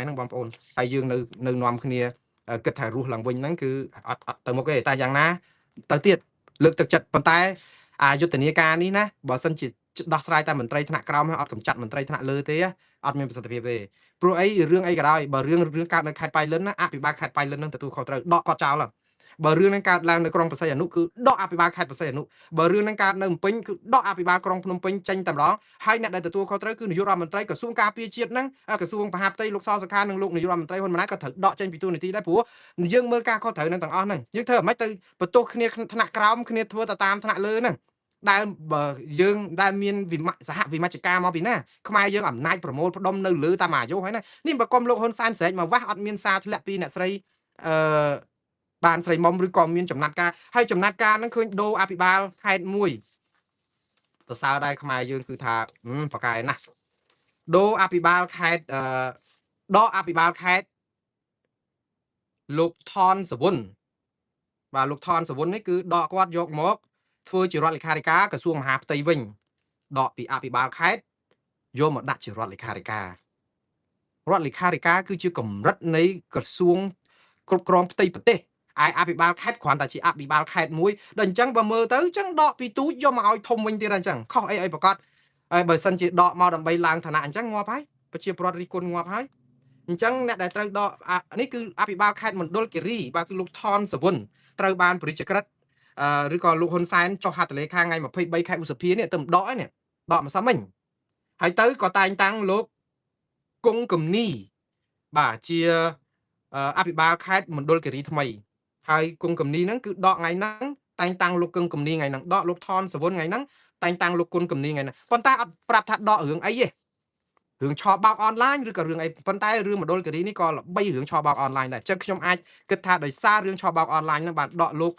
ហ្នឹងបងប្អូនហើយយើងនៅនាំគ្នាគិតថារស់ឡើងវិញហ្នឹងគឺអត់ទៅមុខទេតែយ៉ាងណាទៅទៀតលើកទឹកចិត្តប៉ុន្តែអាយុទ្ធនាការនេះណាបើសិនជាដោះស្រាយតែមន្ត្រីថ្នាក់ក្រោមហើយអត់កម្ចាត់មន្ត្រីថ្នាក់លើទេអត់មានប្រសិទ្ធភាពទេព្រោះអីរឿងអីក៏ដោយបើរឿងកើតនៅខេត្តបៃលិនណាអភិបាលខេត្តបៃលិននឹងទទួលខុសត្រូវដកគាត់ចោល បើរឿងនឹងកើតឡើងនៅក្រុងបរសៃអនុគឺដកអភិបាលខេត្តបរសៃអនុបើរឿងនឹងកើតនៅភ្នំពេញគឺដកអភិបាលក្រុងភ្នំពេញចេញតែម្ដងហើយអ្នកដែលទទួលខុសត្រូវគឺនាយករដ្ឋមន្ត្រីក្រសួងការពារជាតិហ្នឹងក្រសួងមហាផ្ទៃលោកសសុខានិងលោកនាយករដ្ឋមន្ត្រីហ៊ុនម៉ាណែតក៏ត្រូវដកចេញពីទូនាទីដែរព្រោះយើងមើលការខុសត្រូវនឹងទាំងអស់ហ្នឹងយើងធ្វើមិនទៅបន្ទោសគ្នាថ្នាក់ក្រោមគ្នាធ្វើទៅតាមថ្នាក់លើហ្នឹងដែលបើយើងដែលមានសហវិមជ្ឈការមកពីណាខ្មែរយើងអំណាចប្រមូលផ្ដុំនៅលើតាមអាយុហើយណានេះបើគុំលោកហ៊ុនសែនស្រែកមកវ៉ាស់អត់មានសារធ្លាក់ពីអ្នកស្រីអឺបានស្រីមុំឬក៏មានចំណាត់ការហើយចំណាត់ការហ្នឹងឃើញដូរអភិបាលខេត្តមួយសរសើរដែរខ្មែរយើងគឺថាប្រកែណាស់ដូរអភិបាលខេត្តដកអភិបាលខេត្តលោកថនសវុនបាទលោកថនសវុននេះគឺដកគាត់យកមកធ្វើជារដ្ឋលេខាធិការក្រសួងមហាផ្ទៃវិញដកពីអភិបាលខេត្តយកមកដាក់ជារដ្ឋលេខាធិការរដ្ឋលេខាធិការគឺជាកម្រិតនៃក្រសួងគ្រប់គ្រងផ្ទៃប្រទេសឯអភិបាលខេត្តគ្រាន់តែជាអភិបាលខេត្តមួយដល់អញ្ចឹងបើមើលទៅអញ្ចឹងដកពីទូចយកមកឲ្យធំវិញទៀតអញ្ចឹងខុសអីប្រកាសហើយបើសិនជាដកមកដើម្បីឡើងឋានៈអញ្ចឹងងាប់ហើយប្រជាពលរដ្ឋរិះគន់ងាប់ហើយអញ្ចឹងអ្នកដែលត្រូវដកនេះគឺអភិបាលខេត្តមណ្ឌលគិរីបាទគឺលោកថនសវុនត្រូវបានបរិជ្ជក្រិតឬក៏លោកហ៊ុនសែនចុះហត្ថលេខាថ្ងៃ23ខែឧសភានេះទៅដកឯនេះដកម្សិលមិញហើយទៅក៏តែងតាំងលោកគង់កំនីបាទជាអភិបាលខេត្តមណ្ឌលគិរីថ្មីហើយគង់កំនីហ្នឹងគឺដកថ្ងៃហ្នឹងតែងតាំងលោកគង់កំនីថ្ងៃហ្នឹងដកលោកថនសវុនថ្ងៃហ្នឹងតែងតាំងលោកគុណកំនីថ្ងៃហ្នឹងប៉ុន្តែអត់ប្រាប់ថាដករឿងអីទេរឿងឆបោកអនឡាញឬក៏រឿងអីប៉ុន្តែរឿងមណ្ឌលគិរីនេះក៏ល្បីរឿងឆបោកអនឡាញដែរអញ្ចឹងខ្ញុំអាចគិតថាដោយសាររឿងឆបោកអនឡាញហ្នឹងបានដកលោក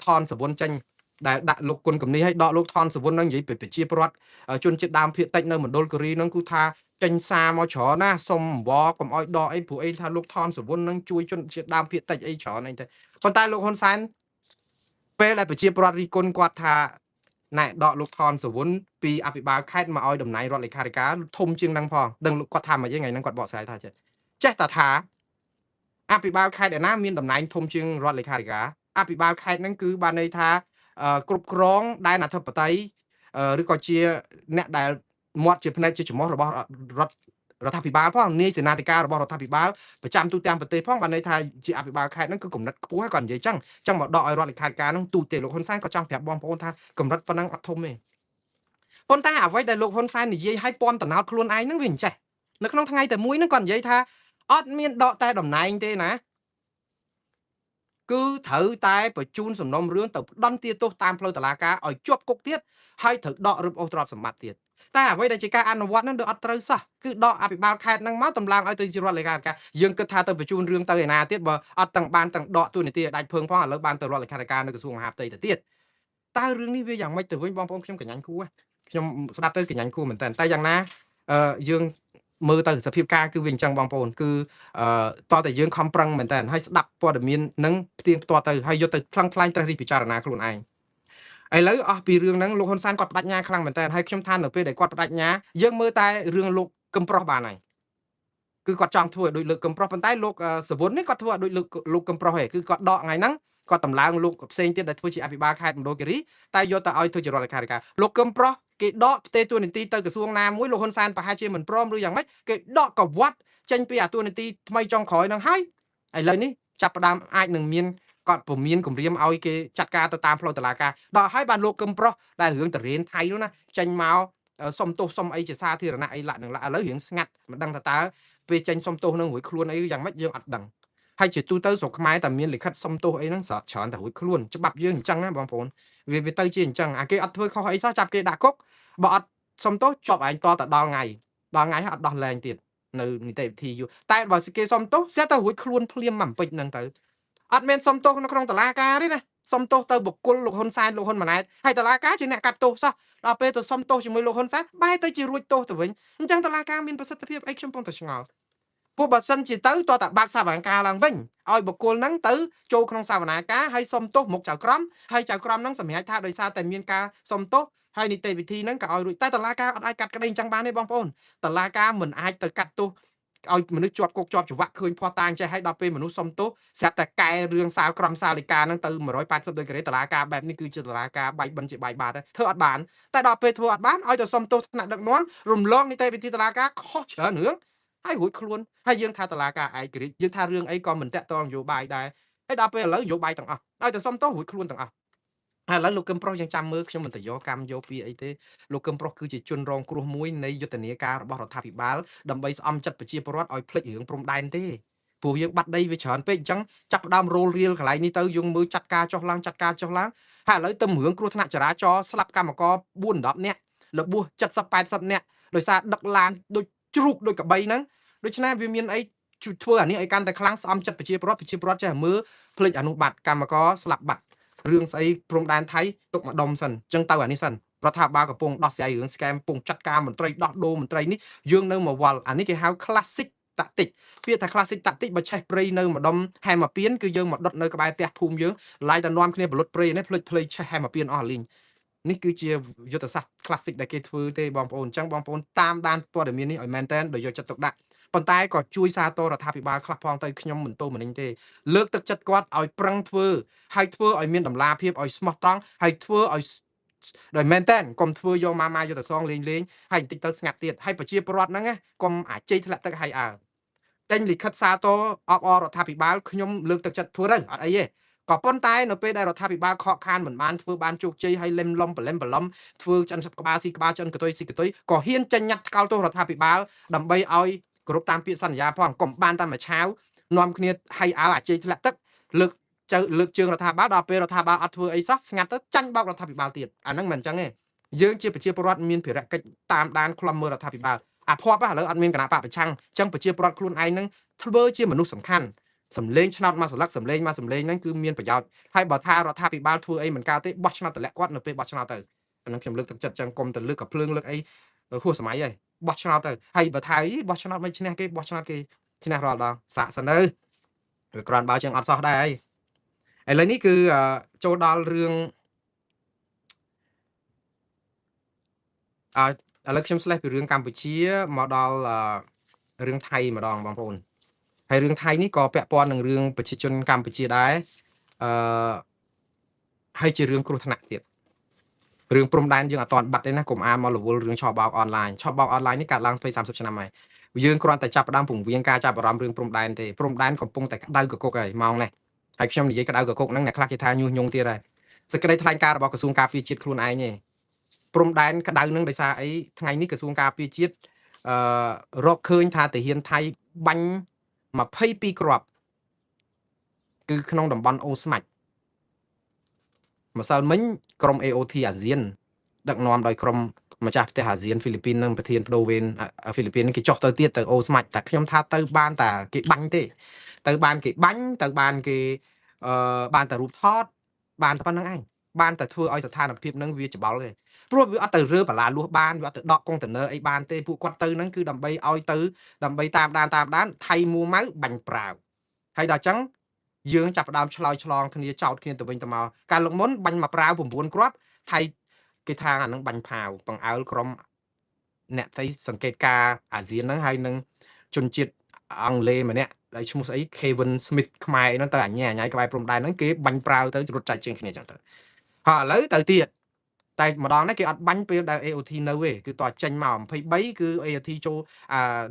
ថនសវុនចេញដែលដាក់លោកគុណកំនីឲ្យដកលោកថនសវុនហ្នឹងនិយាយពីប្រជាពលរដ្ឋជនជាតិដើមភាគតិចនៅមណ្ឌលគិរីហ្នឹងគឺថាចេញសារមកច្រើនណាសុំអង្វរកុំឲ្យដកអីព្រោះអីថាលោកថនសវុននឹងជួយជនជាតិដើមភាគតិចអីច្រើនអីទៅប៉ុន្តែលោកហ៊ុនសែនពេលដែលប្រជាពលរដ្ឋរិះគន់គាត់ថាណែដកលោកថនសវុនពីអភិបាលខេត្តមកឲ្យតំណែងរដ្ឋលេខាធិការធំជាងហ្នឹងផងដឹងគាត់ថាមកយ៉ាងថ្ងៃហ្នឹងគាត់បកស្រាយថាចេះតែថាអភិបាលខេត្តឯណាមានតំណែងធំជាងរដ្ឋលេខាធិការអភិបាលខេត្តហ្នឹងគឺបានន័យថាគ្រប់គ្រងដែនអធិបតេយ្យឬក៏ជាអ្នកដែលមាត់ជាផ្នែកជាច្រមុះរបស់រដ្ឋាភិបាលផងនាយសេនាធិការរបស់រដ្ឋាភិបាលប្រចាំទូទាំងប្រទេសផងបានន័យថាជាអភិបាលខេត្តហ្នឹងគឺកំណត់ខ្ពស់ហើយគាត់និយាយចឹងចឹងមកដកឲ្យរដ្ឋលេខាធិការហ្នឹងទូទៅលោកហ៊ុនសែនក៏ចង់ប្រាប់បងប្អូនថាកម្រិតប៉ុណ្ណឹងអត់ធំទេប៉ុន្តែអ្វីដែលលោកហ៊ុនសែននិយាយឲ្យពំតំណោតខ្លួនឯងហ្នឹងវាអញ្ចេះនៅក្នុងថ្ងៃតែមួយហ្នឹងគាត់និយាយថាអត់មានដកតែតំណែងទេណាគឺត្រូវតែបញ្ជូនសំណុំរឿងទៅផ្ដន្ទាទោសតាមផ្លូវតុលាការឲ្យជាប់គុកទៀតហើយត្រូវដករឹបអូសទ្រព្យសម្បត្តិទៀតតែអ្វីដែលជាការអនុវត្តហ្នឹងដូចអត់ត្រូវសោះគឺដកអភិបាលខេត្តហ្នឹងមកតម្លើងឲ្យទៅជារដ្ឋលេខាធិការយើងគិតថាទៅបញ្ជូនរឿងទៅឯណាទៀតបើអត់ទាំងបានទាំងដកទូនីតិឲ្យដាច់ភើងផងឥឡូវបានទៅរដ្ឋលេខាធិការនៅក្រសួងមហាផ្ទៃទៅទៀតតើរឿងនេះវាយ៉ាងម៉េចទៅវិញបងប្អូនខ្ញុំកញ្ញាញ់គួរខ្ញុំស្ដាប់ទៅកញ្ញាញ់គួរមែនតើតែយ៉ាងណាយើងមើលទៅសភាពការគឺវាអញ្ចឹងបងប្អូនគឺតើតែយើងខំប្រឹងមែនតើហើយស្ដាប់ព័ត៌មាននឹងផ្ទៀងផ្ទាត់ទៅហើយយកទៅថ្លឹងថ្លែងត្រេះរិះពិចារណាខ្លួនឯងឥឡូវអស់ពីរឿងហ្នឹងលោកហ៊ុនសែនគាត់បដិញ្ញាខ្លាំងមែនតើហើយខ្ញុំថានៅពេលដែលគាត់បដិញ្ញាយើងមើលតែរឿងលោកកឹមប្រុសបានហើយគឺគាត់ចង់ធ្វើឲ្យដូចលើកកឹមប្រុសប៉ុន្តែលោកសវុននេះគាត់ធ្វើឲ្យដូចលោកកឹមប្រុសឯងគឺគាត់ដកថ្ងៃហ្នឹងគាត់តម្លើងលោកផ្សេងទៀតដែលធ្វើជាអភិបាលខេត្តមណ្ឌលគិរីតែយកទៅឲ្យធ្វើជារដ្ឋលេខាធិការលោកកឹមប្រុសគេដកផ្ទេរតួនាទីទៅក្រសួងណាមួយលោកហ៊ុនសែនប្រហែលជាមិនព្រមឬយ៉ាងម៉េចគេដកកវត្តចេញពីអាតួនាទីថ្មីចុងក្រោយហ្នឹងហើយឥឡូវនេះចាប់ផ្ដើមអាចនឹងមានគាត់ពុំមានគម្រាមឲ្យគេចាត់ការទៅតាមផ្លូវតុលាការដល់ហើយបានលោកកឹមប្រុសដែលរឿងតរៀនថៃនោះណាចេញមកសុំទោសសុំអីជាសាធារណៈអីឡាក់នឹងឡាក់ឥឡូវរឿងស្ងាត់មិនដឹងថាតើពេលចេញសុំទោសនឹងរួចខ្លួនអីយ៉ាងម៉េចយើងអត់ដឹងហើយជាទូទៅស្រុកខ្មែរតែមានលិខិតសុំទោសអីហ្នឹងច្រើនតែរួចខ្លួនច្បាប់យើងអញ្ចឹងណាបងប្អូនវាទៅជាអញ្ចឹងអាគេអត់ធ្វើខុសអីសោះចាប់គេដាក់គុកបើអត់សុំទោសជាប់ឯងតតែដល់ថ្ងៃហើយអត់ដោះលែងទៀតនៅនីតិវិធីយូរតែបើគេសុំទោសស្រាប់តែរួចខ្លួនភ្លាមមកពេជ្រហ្នឹងទៅអត់មានសុំទោសនៅក្នុងតុលាការទេណាសុំទោសទៅបុគ្គលលោកហ៊ុនសែនលោកហ៊ុនម៉ាណែតហើយតុលាការជាអ្នកកាត់ទោសសោះដល់ពេលទៅសុំទោសជាមួយលោកហ៊ុនសែនបែរទៅជារួចទោសទៅវិញអញ្ចឹងតុលាការមានប្រសិទ្ធភាពអីខ្ញុំពងតែឆ្ងល់ពួកបើសិនជាទៅតតែបាក់សវនកម្មឡើងវិញឲ្យបុគ្គលហ្នឹងទៅចូលក្នុងសវនកម្មហើយសុំទោសមុខចៅក្រមហើយចៅក្រមហ្នឹងសម្រេចថាដោយសារតែមានការសុំទោសហើយនីតិវិធីហ្នឹងក៏ឲ្យរួចតែតុលាការអត់អាចកាត់ក្តីអញ្ចឹងបានទេបងប្អូនតុលាការមិនអាចទៅកាត់ទោសឲ្យមនុស្សជាប់គុកជាប់ច្បាក់ឃើញភ័ស្តុតាងចេះឲ្យដល់ពេលមនុស្សសុំទោសស្រាប់តែកែរឿងសាលក្រមសាលិកាហ្នឹងទៅ180ដឺក្រេតុលាការបែបនេះគឺជាតុលាការបែកបិណ្ឌជាបែកបាតធ្វើអត់បានតែដល់ពេលធ្វើអត់បានឲ្យទៅសុំទោសថ្នាក់ដឹកនាំរំលងនីតិវិធីតុលាការខុសច្រើនរឿងហើយរួចខ្លួនហើយយើងថាតុលាការឯករាជ្យយើងថារឿងអីក៏មិនតាក់ទងនយោបាយដែរ ហើយដល់ពេលឥឡូវនយោបាយទាំងអស់ឲ្យតែសុំទោសរួចខ្លួនទាំងអស់ឥឡូវលោកកឹមប្រុសยังចាំមើលខ្ញុំមិនទៅយកកម្មយកពាក្យអីទេលោកកឹមប្រុសគឺជាជនរងគ្រោះមួយនៃយុទ្ធនាការរបស់រដ្ឋាភិបាលដើម្បីស្អំចិត្តប្រជាពលរដ្ឋឲ្យភ្លេចរឿងព្រំដែនទេព្រោះយើងបាត់ដីវាច្រើនពេកអញ្ចឹងចាប់ផ្ដើមរោលរៀលកន្លែងនេះទៅយើងមើលចាត់ការចុះឡើងហើយឥឡូវទៅរឿងគ្រោះថ្នាក់ចរាចរណ៍ស្លាប់កម្មករ4 10នាក់របួស70 80នាក់ដោយសារដឹកឡានដូចជ្រូកដូចកបីហ្នឹងដូច្នេះវាមានអីធ្វើអានេះឲ្យកាន់តែខ្លាំងស្អំចិត្តប្រជាពលរដ្ឋចេះមើលភ្លេចអនុបត្តិកម្មករស្លាប់បាត់រឿងស្អីព្រំដែនថៃទុកម្ដុំសិនអញ្ចឹងទៅអានេះសិនរដ្ឋាភិបាលកំពុងដោះស្រាយរឿង scam កំពុងចាត់ការមន្ត្រីដោះដូរមន្ត្រីនេះយើងនៅមកវល់អានេះគេហៅ classic តាក់ទិកពាក្យថា classic តាក់ទិកបើឆេះព្រៃនៅម្ដុំហែមពៀនគឺយើងមកដុតនៅក្បែរផ្ទះភូមិយើងឡាយតែនាំគ្នាបលុតព្រៃនេះភ្លេចឆេះហែមពៀនអស់លីងនេះគឺជាយុទ្ធសាស្ត្រ classic ដែលគេធ្វើទេបងប្អូនអញ្ចឹងបងប្អូនតាមដានព័ត៌មាននេះឲ្យមែនតើដោយយកចិត្តទុកដាក់ប៉ុន្តែក៏ជួយសារតរដ្ឋាភិបាលខ្លះផងទៅខ្ញុំមិនទោសមនិញទេលើកទឹកចិត្តគាត់ឲ្យប្រឹងធ្វើហើយធ្វើឲ្យមានតម្លាភាពឲ្យស្មោះត្រង់ហើយធ្វើឲ្យដោយមែនតើកុំធ្វើយកម៉ាយកទៅសងលេងហើយបន្តិចទៅស្ងាត់ទៀតហើយប្រជាពលរដ្ឋហ្នឹងកុំអាចជ័យធ្លាក់ទឹកហើយចេញលិខិតសារតអបអររដ្ឋាភិបាលខ្ញុំលើកទឹកចិត្តធ្វើទៅអត់អីទេក៏ប៉ុន្តែនៅពេលដែលរដ្ឋាភិបាលខកខានមិនបានធ្វើបានជោគជ័យហើយលឹមលំប្រឡំធ្វើឆ្អិនក្បាលស៊ីក្បាលឆ្អិនកតុយស៊ីកតុយក៏ហ៊ានចេញញត្តិថ្កោលទោសរដ្ឋាភិបាលដើម្បីឲ្យគោរពតាមពាក្យសន្យាផងកុំបានតែមួយឆាវនាំគ្នាហើយអាចជ័យធ្លាក់ទឹកលើកជើងរដ្ឋាភិបាលដល់ពេលរដ្ឋាភិបាលអត់ធ្វើអីសោះស្ងាត់ទៅចាញ់បោករដ្ឋាភិបាលទៀតអាហ្នឹងមិនអញ្ចឹងទេយើងជាប្រជាពលរដ្ឋមានភារកិច្ចតាមដានខ្លំមើលរដ្ឋាភិបាលអាភ័ព្វឥឡូវអត់មានគណៈបកប្រឆាំងអញ្ចឹងប្រជាពលរដ្ឋខ្លួនឯងហ្នឹងធ្វើជាមនុស្សសំខាន់សម្លេងឆ្នោតមកស្លឹកសម្លេងមកសម្លេងហ្នឹងគឺមានប្រយោជន៍ហើយបើថារដ្ឋាភិបាលធ្វើអីមិនកើតទេបោះឆ្នោតតម្លាក់គាត់នៅពេលបោះឆ្នោតទៅអាហ្នឹងខ្ញុំលើកទឹកចិត្តចឹងកុំទៅលើកកភ្លើងលើកអីហួសសម័យហើយបោះឆ្នោតទៅហើយបើថាបោះឆ្នោតមិនឈ្នះគេបោះឆ្នោតគេឈ្នះរាល់ដងសាកសិនទៅវាក្រាន់បើជាងអត់សោះដែរហើយឥឡូវនេះគឺចូលដល់រឿងឥឡូវខ្ញុំស្លេះពីរឿងកម្ពុជាមកដល់រឿងថៃម្ដងបងប្អូនហើយរឿងថៃនេះក៏ពាក់ព័ន្ធនឹងរឿងប្រជាជនកម្ពុជាដែរហើយជារឿងគ្រោះថ្នាក់ទៀតរឿងព្រំដែនយើងអត់ទាន់បាត់ទេណាកុំអានមករវល់រឿងឆបោកអនឡាញនេះកាត់ឡើងស្វ័យ30ឆ្នាំហើយយើងគ្រាន់តែចាប់ផ្ដើមពង្រៀងការចាប់អារម្មណ៍រឿងព្រំដែនទេព្រំដែនកំពុងតែក្តៅកគុកហើយម៉ោងនេះហើយខ្ញុំនិយាយក្តៅកគុកហ្នឹងអ្នកខ្លះគេថាញុះញង់ទៀតហើយសេចក្តីថ្លែងការណ៍របស់ក្រសួងការពារជាតិខ្លួនឯងទេព្រំដែនក្តៅហ្នឹងដោយសារអីថ្ងៃនេះក្រសួងការពារជាតិរកឃើញថាទាហានថៃបាញ់22គ្រាប់គឺក្នុងតំបន់អូស្មាច់ម្សិលមិញក្រុម AOT អាស៊ានដឹកនាំដោយក្រុមម្ចាស់ផ្ទះអាស៊ានហ្វីលីពីននិងប្រធានបដូវវេនហ្វីលីពីនគេចុះទៅទៀតទៅអូស្មាច់តែខ្ញុំថាទៅបានតែគេបាញ់ទេទៅបានគេបាញ់ទៅបានគេបានតែរូបថតបានតែប៉ុណ្្នឹងឯងបានតែធ្វើឲ្យស្ថានភាពហ្នឹងវាច្បល់ទេព្រោះវាអត់ទៅរើបលាលួសបានវាអត់ទៅដកកុងតឺន័រអីបានទេពួកគាត់ទៅហ្នឹងគឺដើម្បីឲ្យទៅដើម្បីតាមដានថៃមួម៉ៅបាញ់ប្រាវហើយដល់អញ្ចឹងយើងចាប់ផ្ដើមឆ្លើយឆ្លងគ្នាចោតគ្នាទៅវិញទៅមកកាលលោកមុនបាញ់មកប្រាវ9គ្រាប់ថៃគេថាអានឹងបាញ់ផាវបង្អើលក្រុមអ្នកស្អីសង្កេតការអាស៊ានហ្នឹងហើយនឹងជនជាតិអង់គ្លេសម្នាក់ដែលឈ្មោះស្អី Kevin Smith ខ្មែរហ្នឹងទៅអញ្ញាក្បែរព្រំដែនហ្នឹងគេបាញ់ប្រាវទៅរត់ចាច់ជាងគ្នាចឹងទៅហើយឥឡូវទៅទៀតតែម្ដងនេះគេអត់បាញ់ពេលដែល AOT នៅទេគឺតើចេញមក23គឺ AOT ចូល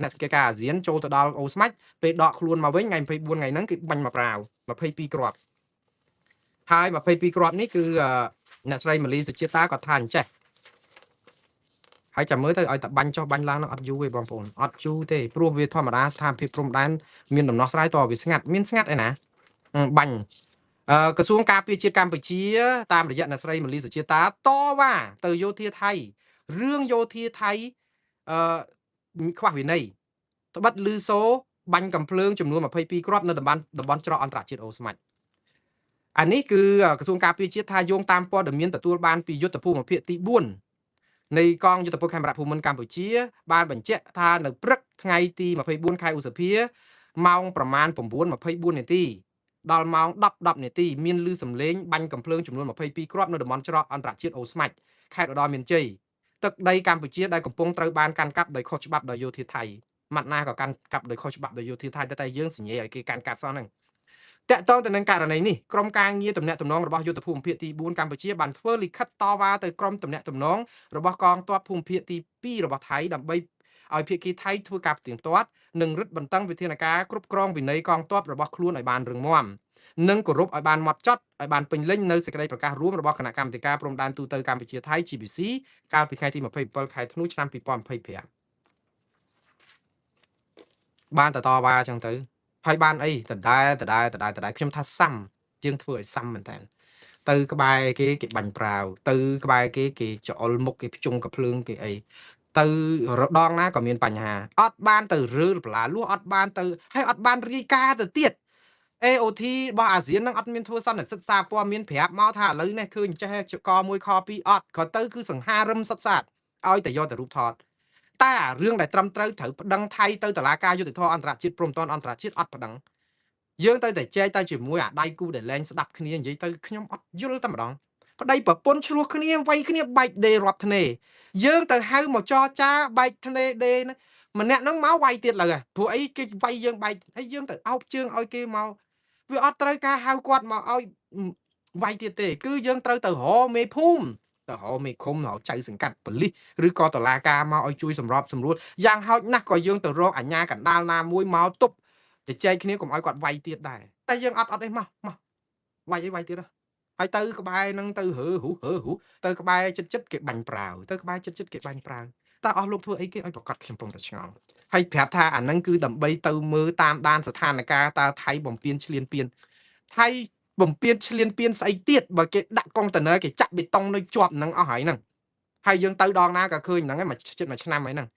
អ្នកសង្កេតការអាស៊ានចូលទៅដល់អូស្មាច់ពេលដកខ្លួនមកវិញថ្ងៃ24ថ្ងៃហ្នឹងគេបាញ់មកប្រាវ22គ្រាប់ហើយ22គ្រាប់នេះគឺអ្នកស្រីម៉ាលីសុជាតាគាត់ថាអញ្ចេះហើយចាំមើលទៅឲ្យតែបាញ់ចុះបាញ់ឡើងនឹងអត់យូរទេបងប្អូនអត់យូរទេព្រោះវាធម្មតាស្ថានភាពព្រំដែនមានដំណោះស្រាយតើវាស្ងាត់មានស្ងាត់ឯណាបាញ់ក្រសួងការពារជាតិកម្ពុជាតាមរយៈអ្នកស្រីម៉ាលីសុជាតាតវ៉ាទៅយោធាថៃរឿងយោធាថៃខ្វះវិន័យត្បិតលឺសូបាញ់កំភ្លើងចំនួន22គ្រាប់នៅតំបន់ច្រកអន្តរជាតិអូស្មាច់អានេះគឺក្រសួងការពារជាតិថាយោងតាមព័ត៌មានទទួលបានពីយុទ្ធភូមិភាគទី4នៃកងយុទ្ធពលខេមរៈភូមិន្ទកម្ពុជាបានបញ្ជាក់ថានៅព្រឹកថ្ងៃទី24ខែឧសភាម៉ោងប្រមាណ 9:24 នាទីដល់ម៉ោង 10:10 នាទីមានលឺសំឡេងបាញ់កំភ្លើងចំនួន22គ្រាប់នៅតំបន់ច្រកអន្តរជាតិអូស្មាច់ខេត្តឧត្តរមានជ័យទឹកដីកម្ពុជាដែលកំពុងត្រូវបានកាន់កាប់ដោយខុសច្បាប់ដោយយោធាថៃម៉ាត់ណាក៏កាន់កាប់ដោយខុសច្បាប់ដោយយោធាថៃតែយើងសញ្ញេឲ្យគេកាន់កាប់សោះហ្នឹងតកតងទៅនឹងករណីនេះក្រុមការងារទំនាក់ទំនងរបស់យុទ្ធភូមិភាគទី4កម្ពុជាបានធ្វើលិខិតតវ៉ាទៅក្រុមទំនាក់ទំនងរបស់កងទ័ពភូមិភាគទី2របស់ថៃដើម្បីឲ្យភាគីថៃធ្វើការផ្ទៀងផ្ទាត់និងរឹតបន្តឹងវិធានការគ្រប់គ្រងវិន័យកងទ័ពរបស់ខ្លួនឲ្យបានរឹងមាំ និងគោរពឲ្យបានម៉ត់ចត់ឲ្យបានពេញលេញនៅសេចក្តីប្រកាសរួមរបស់គណៈកម្មាធិការព្រំដែនទូទៅកម្ពុជាថៃ GBC កាលពីថ្ងៃទី27ខែធ្នូឆ្នាំ2025បានតវ៉ាអញ្ចឹងទៅហើយបានអីដដែលខ្ញុំថាសាំយើងធ្វើឲ្យសាំមែនតើទៅក្បែរគេបាញ់ប្រាវទៅក្បែរគេច្អល់មុខគេភ្ជង់កាភ្លើងគេអីទៅរដងណាក៏មានបញ្ហាអត់បានទៅរើបន្លាលួសអត់បានទៅហើយអត់បានរាយការណ៍ទៅទៀត AOT របស់អាស៊ាននឹងអត់មានធ្វើសន្និសិទសារព័ត៌មានប្រាប់មកថាឥឡូវនេះឃើញចេះក1ខ2អត់ក៏ទៅគឺសង្ហារឹមសុតសាតឲ្យតែយកទៅរូបថតតែរឿងដែលត្រឹមត្រូវត្រូវប្តឹងថៃទៅតុលាការយុត្តិធម៌អន្តរជាតិព្រមទាំងអន្តរជាតិអត់ប្តឹងយើងទៅតែចែកទៅជាមួយអាដៃគូដែលលែងស្ដាប់គ្នានិយាយទៅខ្ញុំអត់យល់តែម្ដងប្តីប្រពន្ធឆ្លោះគ្នាវាយគ្នាបែកដេរាប់ធ្នេយើងទៅហៅមកចរចាបែកធ្នេដេម្នាក់ហ្នឹងមកវាយទៀតលើព្រោះអីគេវាយយើងបែកហើយយើងទៅអោបជើងឲ្យគេមកវាអត់ត្រូវការហៅគាត់មកឲ្យវាយទៀតទេគឺយើងត្រូវទៅរកមេភូមិទៅរកមេឃុំរកចៅសង្កាត់ប៉ូលីសឬក៏តុលាការមកឲ្យជួយសម្របសម្រួលយ៉ាងហោចណាស់ក៏យើងទៅរកអាជ្ញាកណ្ដាលណាមួយមកទប់ជជែកគ្នាកុំឲ្យគាត់វាយទៀតដែរតែយើងអត់អីមកវាយអីវាយទៀតហើយទៅក្បែរហ្នឹងទៅហើទៅក្បែរចិត្តគេបាញ់ប្រាវទៅក្បែរចិត្តគេបាញ់ប្រាវតើអស់លោកធ្វើអីគេឲ្យប្រកាសខ្ញុំពងតែឆ្ងល់ហើយប្រាប់ថាអាហ្នឹងគឺដើម្បីទៅមើលតាមដានស្ថានភាពតើថៃបំពេញឈ្លានពានថៃបំពេញឈ្លានពានស្អីទៀតបើគេដាក់កុងតឺន័រគេចាក់បេតុងនៅជាប់ហ្នឹងអស់ហើយហ្នឹងហើយយើងទៅដងណាក៏ឃើញហ្នឹងហើយមួយឆ្នាំហើយហ្នឹង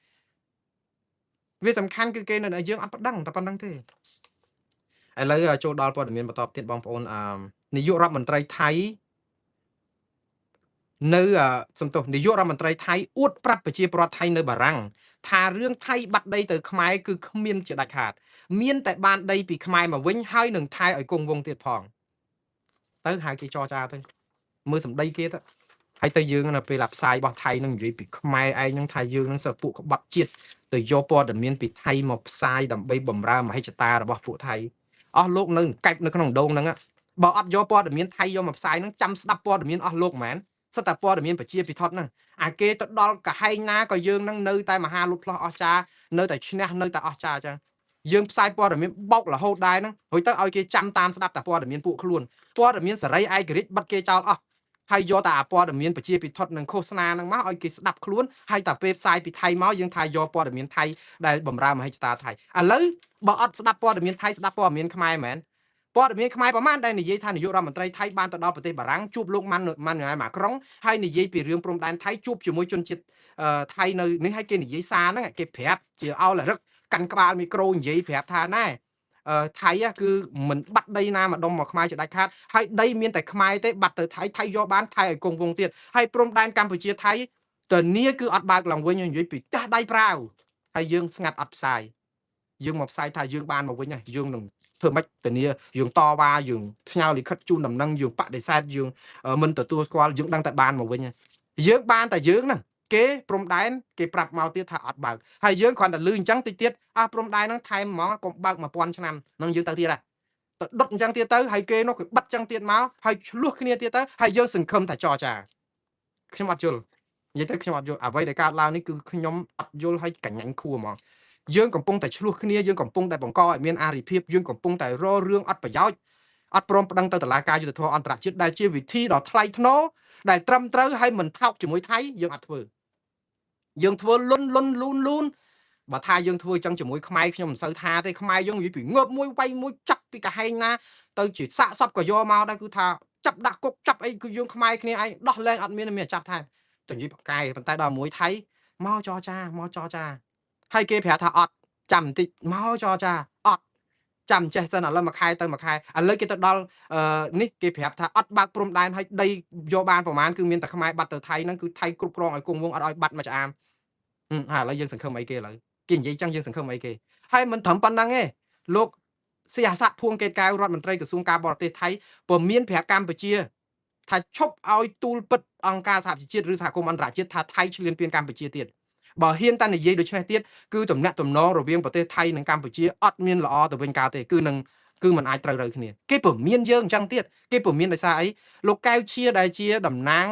វាសំខាន់គឺគេនៅយើងអត់ប្តឹងតែប៉ុណ្្នឹងទេឥឡូវចូលដល់ព័ត៌មានបន្តទៀតបងប្អូននាយករដ្ឋមន្ត្រីថៃនៅសំទោសនាយករដ្ឋមន្ត្រីថៃអួតប្រាប់ប្រជាពលរដ្ឋថៃនៅបារាំងថារឿងថៃបាត់ដីទៅខ្មែរគឺគ្មានជាដាច់ខាតមានតែបានដីពីខ្មែរមកវិញហើយនឹងថៃឲ្យគង់វង្សទៀតផងទៅហៅគេចរចាទៅមើលសម្ដីគេទៅហើយទៅយើងនៅពេលផ្សាយរបស់ថៃនឹងនិយាយពីខ្មែរឯងនឹងថាយើងនឹងសពួកក្បត់ជាតិទៅយកព័ត៌មានពីថៃមកផ្សាយដើម្បីបំរើមហិច្ឆតារបស់ពួកថៃអស់លោកនៅកាច់នៅក្នុងដងហ្នឹងបើអត់យកព័ត៌មានថៃយកមកផ្សាយហ្នឹងចាំស្ដាប់ព័ត៌មានអស់លោកមែនសិតតែព័ត៌មានប្រជាពិធដ្ឋហ្នឹងអាគេទៅដល់កាហែងណាក៏យើងនឹងនៅតែមហាលុតផ្លោះអស្ចារនៅតែឈ្នះនៅតែអស្ចារអញ្ចឹងយើងផ្សាយព័ត៌មានបោករហូតដែរហ្នឹងរួចទៅឲ្យគេចាំតាមស្ដាប់តែព័ត៌មានពួកខ្លួនព័ត៌មានសេរីឯករាជ្យបិទគេចោលអស់ហើយយកតែព័ត៌មានប្រជាពិធដ្ឋនឹងឃោសនានឹងមកឲ្យគេស្ដាប់ខ្លួនហើយតែពេលផ្សាយពីថៃមកយើងថាយកព័ត៌មានថៃដែលបំរើមហិច្ឆតាថៃឥឡូវបើអត់ស្ដាប់ព័ត៌មានថៃស្ដាប់ព័ត៌មានខ្មែរមែនព័ត៌មានខ្មែរប្រហែលដែលនិយាយថានាយករដ្ឋមន្ត្រីថៃបានទៅដល់ប្រទេសបារាំងជួបលោកម៉ាន់ម៉ាក្រុងហើយនិយាយពីរឿងព្រំដែនថៃជួបជាមួយជនជាតិថៃនៅនេះហើយគេនិយាយសារហ្នឹងគេប្រាប់ជាអោលរឹកកាន់ក្បាលមីក្រូនិយាយប្រាប់ថាណែថៃគឺមិនបាត់ដីណាម្ដុំមកខ្មែរជាដាច់ខាតហើយដីមានតែខ្មែរទេបាត់ទៅថៃយកបានថៃឲ្យគង់វង្សទៀតហើយព្រំដែនកម្ពុជាថៃតនីគឺអត់បើកឡើងវិញនិយាយពីផ្ទះដៃប្រាវហើយយើងស្ងាត់អត់ផ្សាយយើងមកផ្សាយថាយើងបានមកវិញហើយយើងនឹងធ្វើម៉េចធានាយើងតវ៉ាយើងផ្ញើលិខិតជូនដំណឹងយើងបដិសេធយើងមិនទទួលស្គាល់យើងដឹងតែបានមកវិញយើងបានតែយើងហ្នឹងគេព្រំដែនគេប្រាប់មកទៀតថាអត់បើកហើយយើងគ្រាន់តែលឺអញ្ចឹងតិចទៀតព្រំដែនហ្នឹងថែមហ្មងកុំបើក1000ឆ្នាំនឹងយើងទៅទៀតដែរទៅដុតអញ្ចឹងទៀតទៅហើយគេនោះគេបិទអញ្ចឹងទៀតមកហើយឆ្លោះគ្នាទៀតទៅហើយយើងសង្ឃឹមតែចរចាខ្ញុំអត់យល់និយាយទៅខ្ញុំអត់យល់អ្វីដែលកើតឡើងនេះគឺខ្ញុំអត់យល់ហើយកញ្ញាញ់ខួរហ្មងយើងកំពុងតែឆ្លោះគ្នាយើងកំពុងតែបង្កឲ្យមានអារិភាពយើងកំពុងតែរករឿងអត់ប្រយោជន៍អត់ព្រមប្តឹងទៅតុលាការយុត្តិធម៌អន្តរជាតិដែលជាវិធីដ៏ថ្លៃថ្នូរដែលត្រឹមត្រូវហើយមិនថោកជាមួយថៃយើងអត់ធ្វើយើងធ្វើលុនលូនបើថាយើងធ្វើចឹងជាមួយខ្មែរខ្ញុំមិនសូវថាទេខ្មែរយើងនិយាយពីងើបមួយវាយមួយចាប់ពីកាហែងណាទៅជាសាកសពក៏យកមកដែរគឺថាចាប់ដាក់គុកចាប់អីគឺយើងខ្មែរគ្នាឯងដោះលែងអត់មានចាប់ថែមទៅនិយាយបកកាយប៉ុន្តែដល់មួយថៃមកចរចាហើយគេប្រាប់ថាអត់ចាំបន្តិចមកចរចាអត់ចាំចេះសិនឥឡូវមួយខែទៅមួយខែឥឡូវគេទៅដល់នេះគេប្រាប់ថាអត់បើកព្រំដែនឲ្យដីយកបានប្រហែលគឺមានតែខ្មែរបាត់ទៅថៃហ្នឹងគឺថៃគ្រប់គ្រងឲ្យគង់វង្សអត់ឲ្យបាត់មួយឆ្អាមឥឡូវយើងសង្ឃឹមអីគេឥឡូវគេនិយាយចឹងយើងសង្ឃឹមអីគេហើយមិនត្រឹមប៉ុណ្្នឹងទេលោកសីហស័កភួងកេតកែវរដ្ឋមន្ត្រីក្រសួងការបរទេសថៃព្រមមានប្រាប់កម្ពុជាថាឈប់ឲ្យទូលពិតអង្គការសហប្រជាជាតិឬសហគមន៍អន្តរជាតិថាថៃឈ្លានពានកម្ពុជាទៀតបើហ៊ានតែនិយាយដូច្នេះទៀតគឺទំនាក់ទំនងរវាងប្រទេសថៃនិងកម្ពុជាអត់មានល្អទៅវិញកើតទេគឺมันអាចត្រូវគ្នាគេព្រមានយើងអញ្ចឹងទៀតគេព្រមានដោយសារអីលោកកែវឈៀដែលជាតំណាង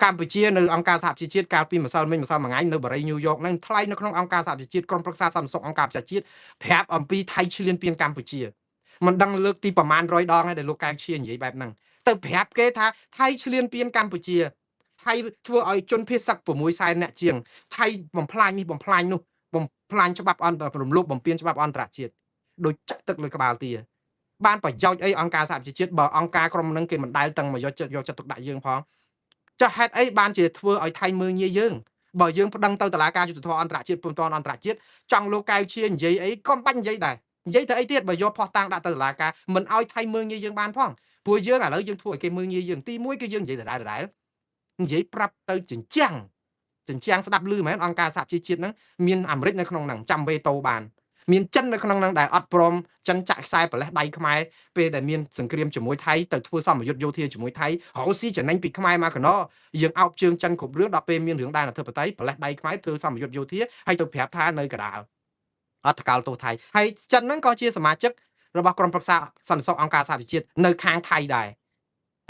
កម្ពុជានៅអង្គការសហប្រជាជាតិកាលពីម្សិលមិញម្សិលមួយថ្ងៃនៅបារីញូវយ៉កហ្នឹងថ្លែងនៅក្នុងអង្គការសហប្រជាជាតិក្រុមប្រឹក្សាសន្តិសុខអង្គការប្រជាជាតិប្រាប់អំពីថៃឈ្លានពានកម្ពុជា មិនដឹងលើកទីប្រមាណ100ដងហើយដែលលោកកែវឈៀនិយាយបែបហ្នឹងទៅប្រាប់គេថាថៃឈ្លានពានកម្ពុជាថៃធ្វើឲ្យជនភៀសសឹក6សែនអ្នកជាងថៃបំផ្លាញនេះបំផ្លាញនោះបំផ្លាញច្បាប់អន្តររំលោភបំពានច្បាប់អន្តរជាតិដោយចាក់ទឹកលើក្បាលទាបានប្រយោជន៍អីអង្គការសហប្រជាជាតិបើអង្គការក្រុមហ្នឹងគេមិនដែលទាំងមកយកចិត្តទុកដាក់យើងផងចាស់ហេតុអីបានជាធ្វើឲ្យថៃមើលងាយយើងបើយើងប្តឹងទៅតុលាការយុត្តិធម៌អន្តរជាតិព្រមទាំងអន្តរជាតិចង់លោកកែវឈៀនិយាយអីក៏បាច់និយាយដែរនិយាយទៅអីទៀតបើយកផោះតាំងដាក់ទៅតុលាការមិនឲ្យថៃមើលងាយយើងបានផងព្រោះយើងឥឡូវយើងធ្វើឲ្យគេមើលងាយយើងទី1គឺយើងនិយាយដដែលនិយាយប្រាប់ទៅចិញ្ចាំងស្ដាប់ឮមែនអង្គការសហជីវជាតិហ្នឹងមានអាមេរិកនៅក្នុងហ្នឹងចាំវេតូបានមានចិននៅក្នុងហ្នឹងដែលអត់ព្រមចិនចាក់ខ្សែប្រលេះដៃខ្មែរពេលដែលមានសង្គ្រាមជាមួយថៃទៅធ្វើសម្ពយុទ្ធយោធាជាមួយថៃរកស៊ីចំណេញពីខ្មែរមកកណោយើងអោបជើងចិនគ្រប់រឿងដល់ពេលមានរឿងដែនអធិបតេយ្យប្រលេះដៃខ្មែរធ្វើសម្ពយុទ្ធយោធាហើយទៅប្រាប់ថានៅកដាលអត់តកោលទោសថៃហើយចិនហ្នឹងក៏ជាសមាជិករបស់ក្រុមប្រឹក្សាសន្តិសុខអង្គការសហប្រជាជាតិនៅខាងថៃដែរ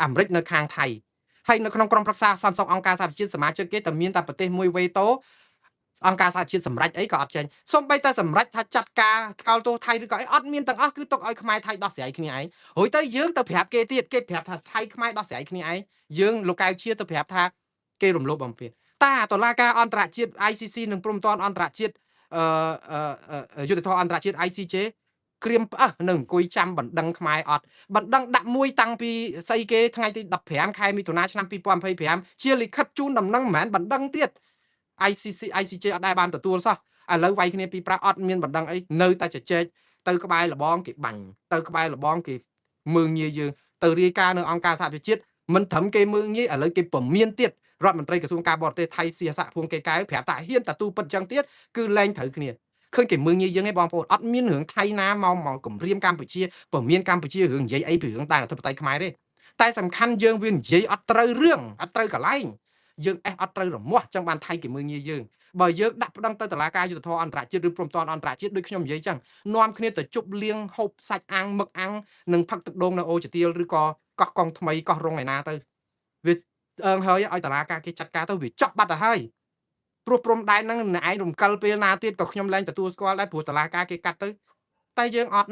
អាមេរិកនៅខាងថៃហើយនៅក្នុងក្រុមប្រឹក្សាសន្តិសុខអង្គការសហប្រជាជាតិសមាជិកគេតែមានតែប្រទេសមួយវេតូអង្គការសហជាតិសម្រេចអីក៏អត់ចេញសូម្បីតែសម្រេចថាចាត់ការកោលទោសថៃឬក៏អីអត់មានទាំងអស់គឺទុកឲ្យខ្មែរថៃដោះស្រាយគ្នាឯងរួចទៅយើងទៅប្រាប់គេទៀតគេប្រាប់ថាថៃខ្មែរដោះស្រាយគ្នាឯងយើងលោកកៅជាទៅប្រាប់ថាគេរំលោភបំពានតាតុលាការអន្តរជាតិ ICC និងព្រំប្រទានអន្តរជាតិយុត្តិធម៌អន្តរជាតិ ICJ ក្រៀមផ្អឹសនឹងអង្គុយចាំបណ្ដឹងខ្មែរអត់បណ្ដឹងដាក់មួយតាំងពីស្អីគេថ្ងៃទី15ខែមិថុនាឆ្នាំ2025ជាលិខិតជូនដំណឹងមិនមែនបណ្ដឹងទៀត ICJ អត់ដែលបានទទួលសោះឥឡូវវាយគ្នាពីប្រាក់អត់មានបណ្ដឹងអីនៅតែជជែកទៅក្បែរលបងគេបាញ់ទៅក្បែរលបងគេមើងងាយយើងទៅរាយការណ៍នៅអង្គការសហប្រជាជាតិមិនត្រឹមគេមើងងាយឥឡូវគេពមៀនទៀតរដ្ឋមន្ត្រីក្រសួងការបរទេសថៃសៀស័កភួងគេកែវប្រាប់ថាហ៊ានតាទូពិតចឹងទៀតគឺលែងត្រូវគ្នាឃើញគេមើងងាយយើងឯងបងប្អូនអត់មានរឿងថៃណាមកគម្រាមកម្ពុជាពមៀនកម្ពុជារឿងនិយាយអីពីរឿងតែអធិបតេយ្យខ្មែរទេតែសំខាន់យើងវានិយាយអត់ត្រូវរឿងអត់ត្រូវកន្លែងយើងអត់ត្រូវរមាស់ចឹងបានថៃគេមើងងាយយើងបើយើងដាក់ប្តឹងទៅតុលាការយុត្តិធម៌អន្តរជាតិឬព្រមទាំងអន្តរជាតិដូចខ្ញុំនិយាយចឹងនាំគ្នាទៅជប់លៀងហូបសាច់អាំងមឹកអាំងនិងផឹកទឹកដូងនៅអូជាទៀលឬក៏កោះកងថ្មីកោះរងឯណាទៅវាអើងហើយឲ្យតុលាការគេចាត់ការទៅវាចប់បាត់ទៅហើយព្រោះព្រំដែនហ្នឹងឯងរំកិលពេលណាទៀតក៏ខ្ញុំលែងទទួលស្គាល់ដែរព្រោះតុលាការគេកាត់ទៅតែយើងអត់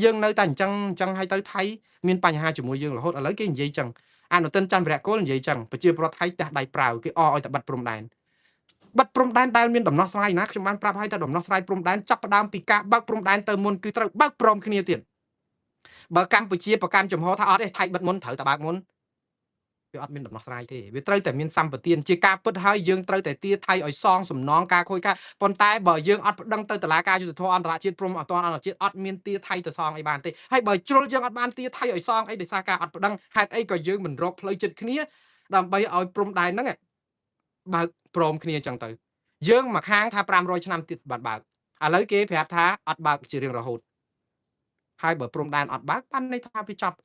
យើងនៅតែអញ្ចឹងឲ្យទៅថៃមានបញ្ហាជាមួយយើងរហូតឥឡូវគេនិយាយចឹងអនុទិនច័ន្ទវរៈគោលនិយាយចឹងប្រជាពលរដ្ឋថៃទះដៃប្រាវគេអឲ្យតែបាត់ព្រំដែនបាត់ព្រំដែនដែលមានដំណោះស្រាយណាខ្ញុំបានប្រាប់ឲ្យតែដំណោះស្រាយព្រំដែនចាប់ផ្ដើមពីការបើកព្រំដែនទៅមុនគឺត្រូវបើកព្រមគ្នាទៀតបើកម្ពុជាប្រកាន់ចំហថាអត់ទេថៃបិទមុនត្រូវតែបើកមុនវាអត់មានដំណោះស្រាយទេវាត្រូវតែមានសម្បទានជាការពិតហើយយើងត្រូវតែទាថៃឲ្យសងសំណងការខូចខាតប៉ុន្តែបើយើងអត់ប្តឹងទៅតុលាការយុត្តិធម៌អន្តរជាតិព្រមអន្តរជាតិអត់មានទាថៃទៅសងអីបានទេហើយបើជ្រុលយើងអត់បានទាថៃឲ្យសងអីដោយសារការអត់ប្តឹងហេតុអីក៏យើងមិនរកផ្លូវចិត្តគ្នាដើម្បីឲ្យព្រំដែនហ្នឹងបើកព្រមគ្នាអញ្ចឹងទៅយើងមកខាងថា500ឆ្នាំទៀតបានបើកឥឡូវគេប្រាប់ថាអត់បើកជារៀងរហូតហើយបើព្រំដែនអត់បើកបានន័យថាវាចប់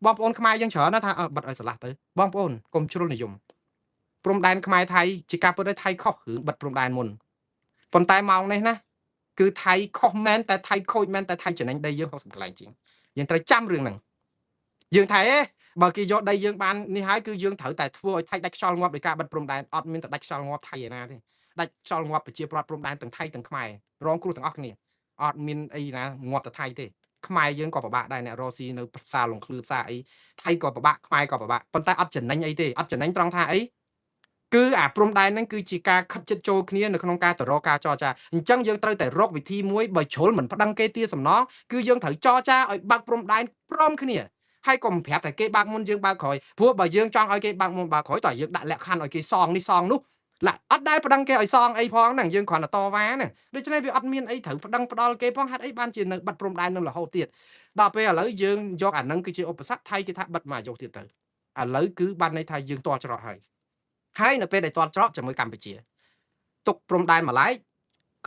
បងប្អូនខ្មែរយើងច្រើនណាស់ថាបិទឲ្យស្រឡះទៅបងប្អូនកុំជ្រុលនិយមព្រំដែនខ្មែរថៃជាការពិតឲ្យថៃខុសរឿងបិទព្រំដែនមុនប៉ុន្តែម៉ោងនេះណាគឺថៃខុសមែនតែថៃខូចមែនតែថៃចំណេញដីយើង60កន្លែងជាងយើងត្រូវចាំរឿងហ្នឹងយើងថៃបើគេយកដីយើងបាននេះហើយគឺយើងត្រូវតែធ្វើឲ្យថៃដាច់ខ្យល់ងាប់ដោយការបិទព្រំដែនអត់មានតែដាច់ខ្យល់ងាប់ថៃឯណាទេដាច់ខ្យល់ងាប់ប្រជាប្រដ្ឋព្រំដែនទាំងថៃទាំងខ្មែររងគ្រោះទាំងអស់គ្នាអត់មានអីណាងាប់តែថៃទេខ្មែរយើងក៏ពិបាកដែរអ្នករស់ស៊ីនៅផ្សារលងឃ្លឿផ្សារអីថៃក៏ពិបាកខ្មែរក៏ពិបាកប៉ុន្តែអត់ចំណេញអីទេអត់ចំណេញត្រង់ថាអីគឺអាព្រំដែនហ្នឹងគឺជាការខិតជិតចូលគ្នានៅក្នុងការទៅរកការចរចាអញ្ចឹងយើងត្រូវតែរកវិធីមួយបើជ្រុលមិនប្តឹងគេទាសំណងគឺយើងត្រូវចរចាឲ្យបើកព្រំដែនព្រមគ្នាហើយកុំប្រាប់តែគេបើកមុនយើងបើកក្រោយព្រោះបើយើងចង់ឲ្យគេបើកមុនបើកក្រោយតើយើងដាក់លក្ខខណ្ឌឲ្យគេសងនេះសងនោះឡាអត់ដែលប្តឹងគេឲ្យសងអីផងហ្នឹងយើងគ្រាន់តែតវ៉ាហ្នឹងដូច្នេះវាអត់មានអីត្រូវប្តឹងផ្ដាល់គេផងហេតុអីបានជានៅបាត់ព្រំដែននឹងរហូតទៀតដល់ពេលឥឡូវយើងយកអាហ្នឹងគឺជាឧបសគ្គថៃគេថាបិទមកយកទៀតទៅឥឡូវគឺបានន័យថាយើងទាល់ច្រកហើយនៅពេលដែលទាល់ច្រកជាមួយកម្ពុជាទុកព្រំដែនម្លែក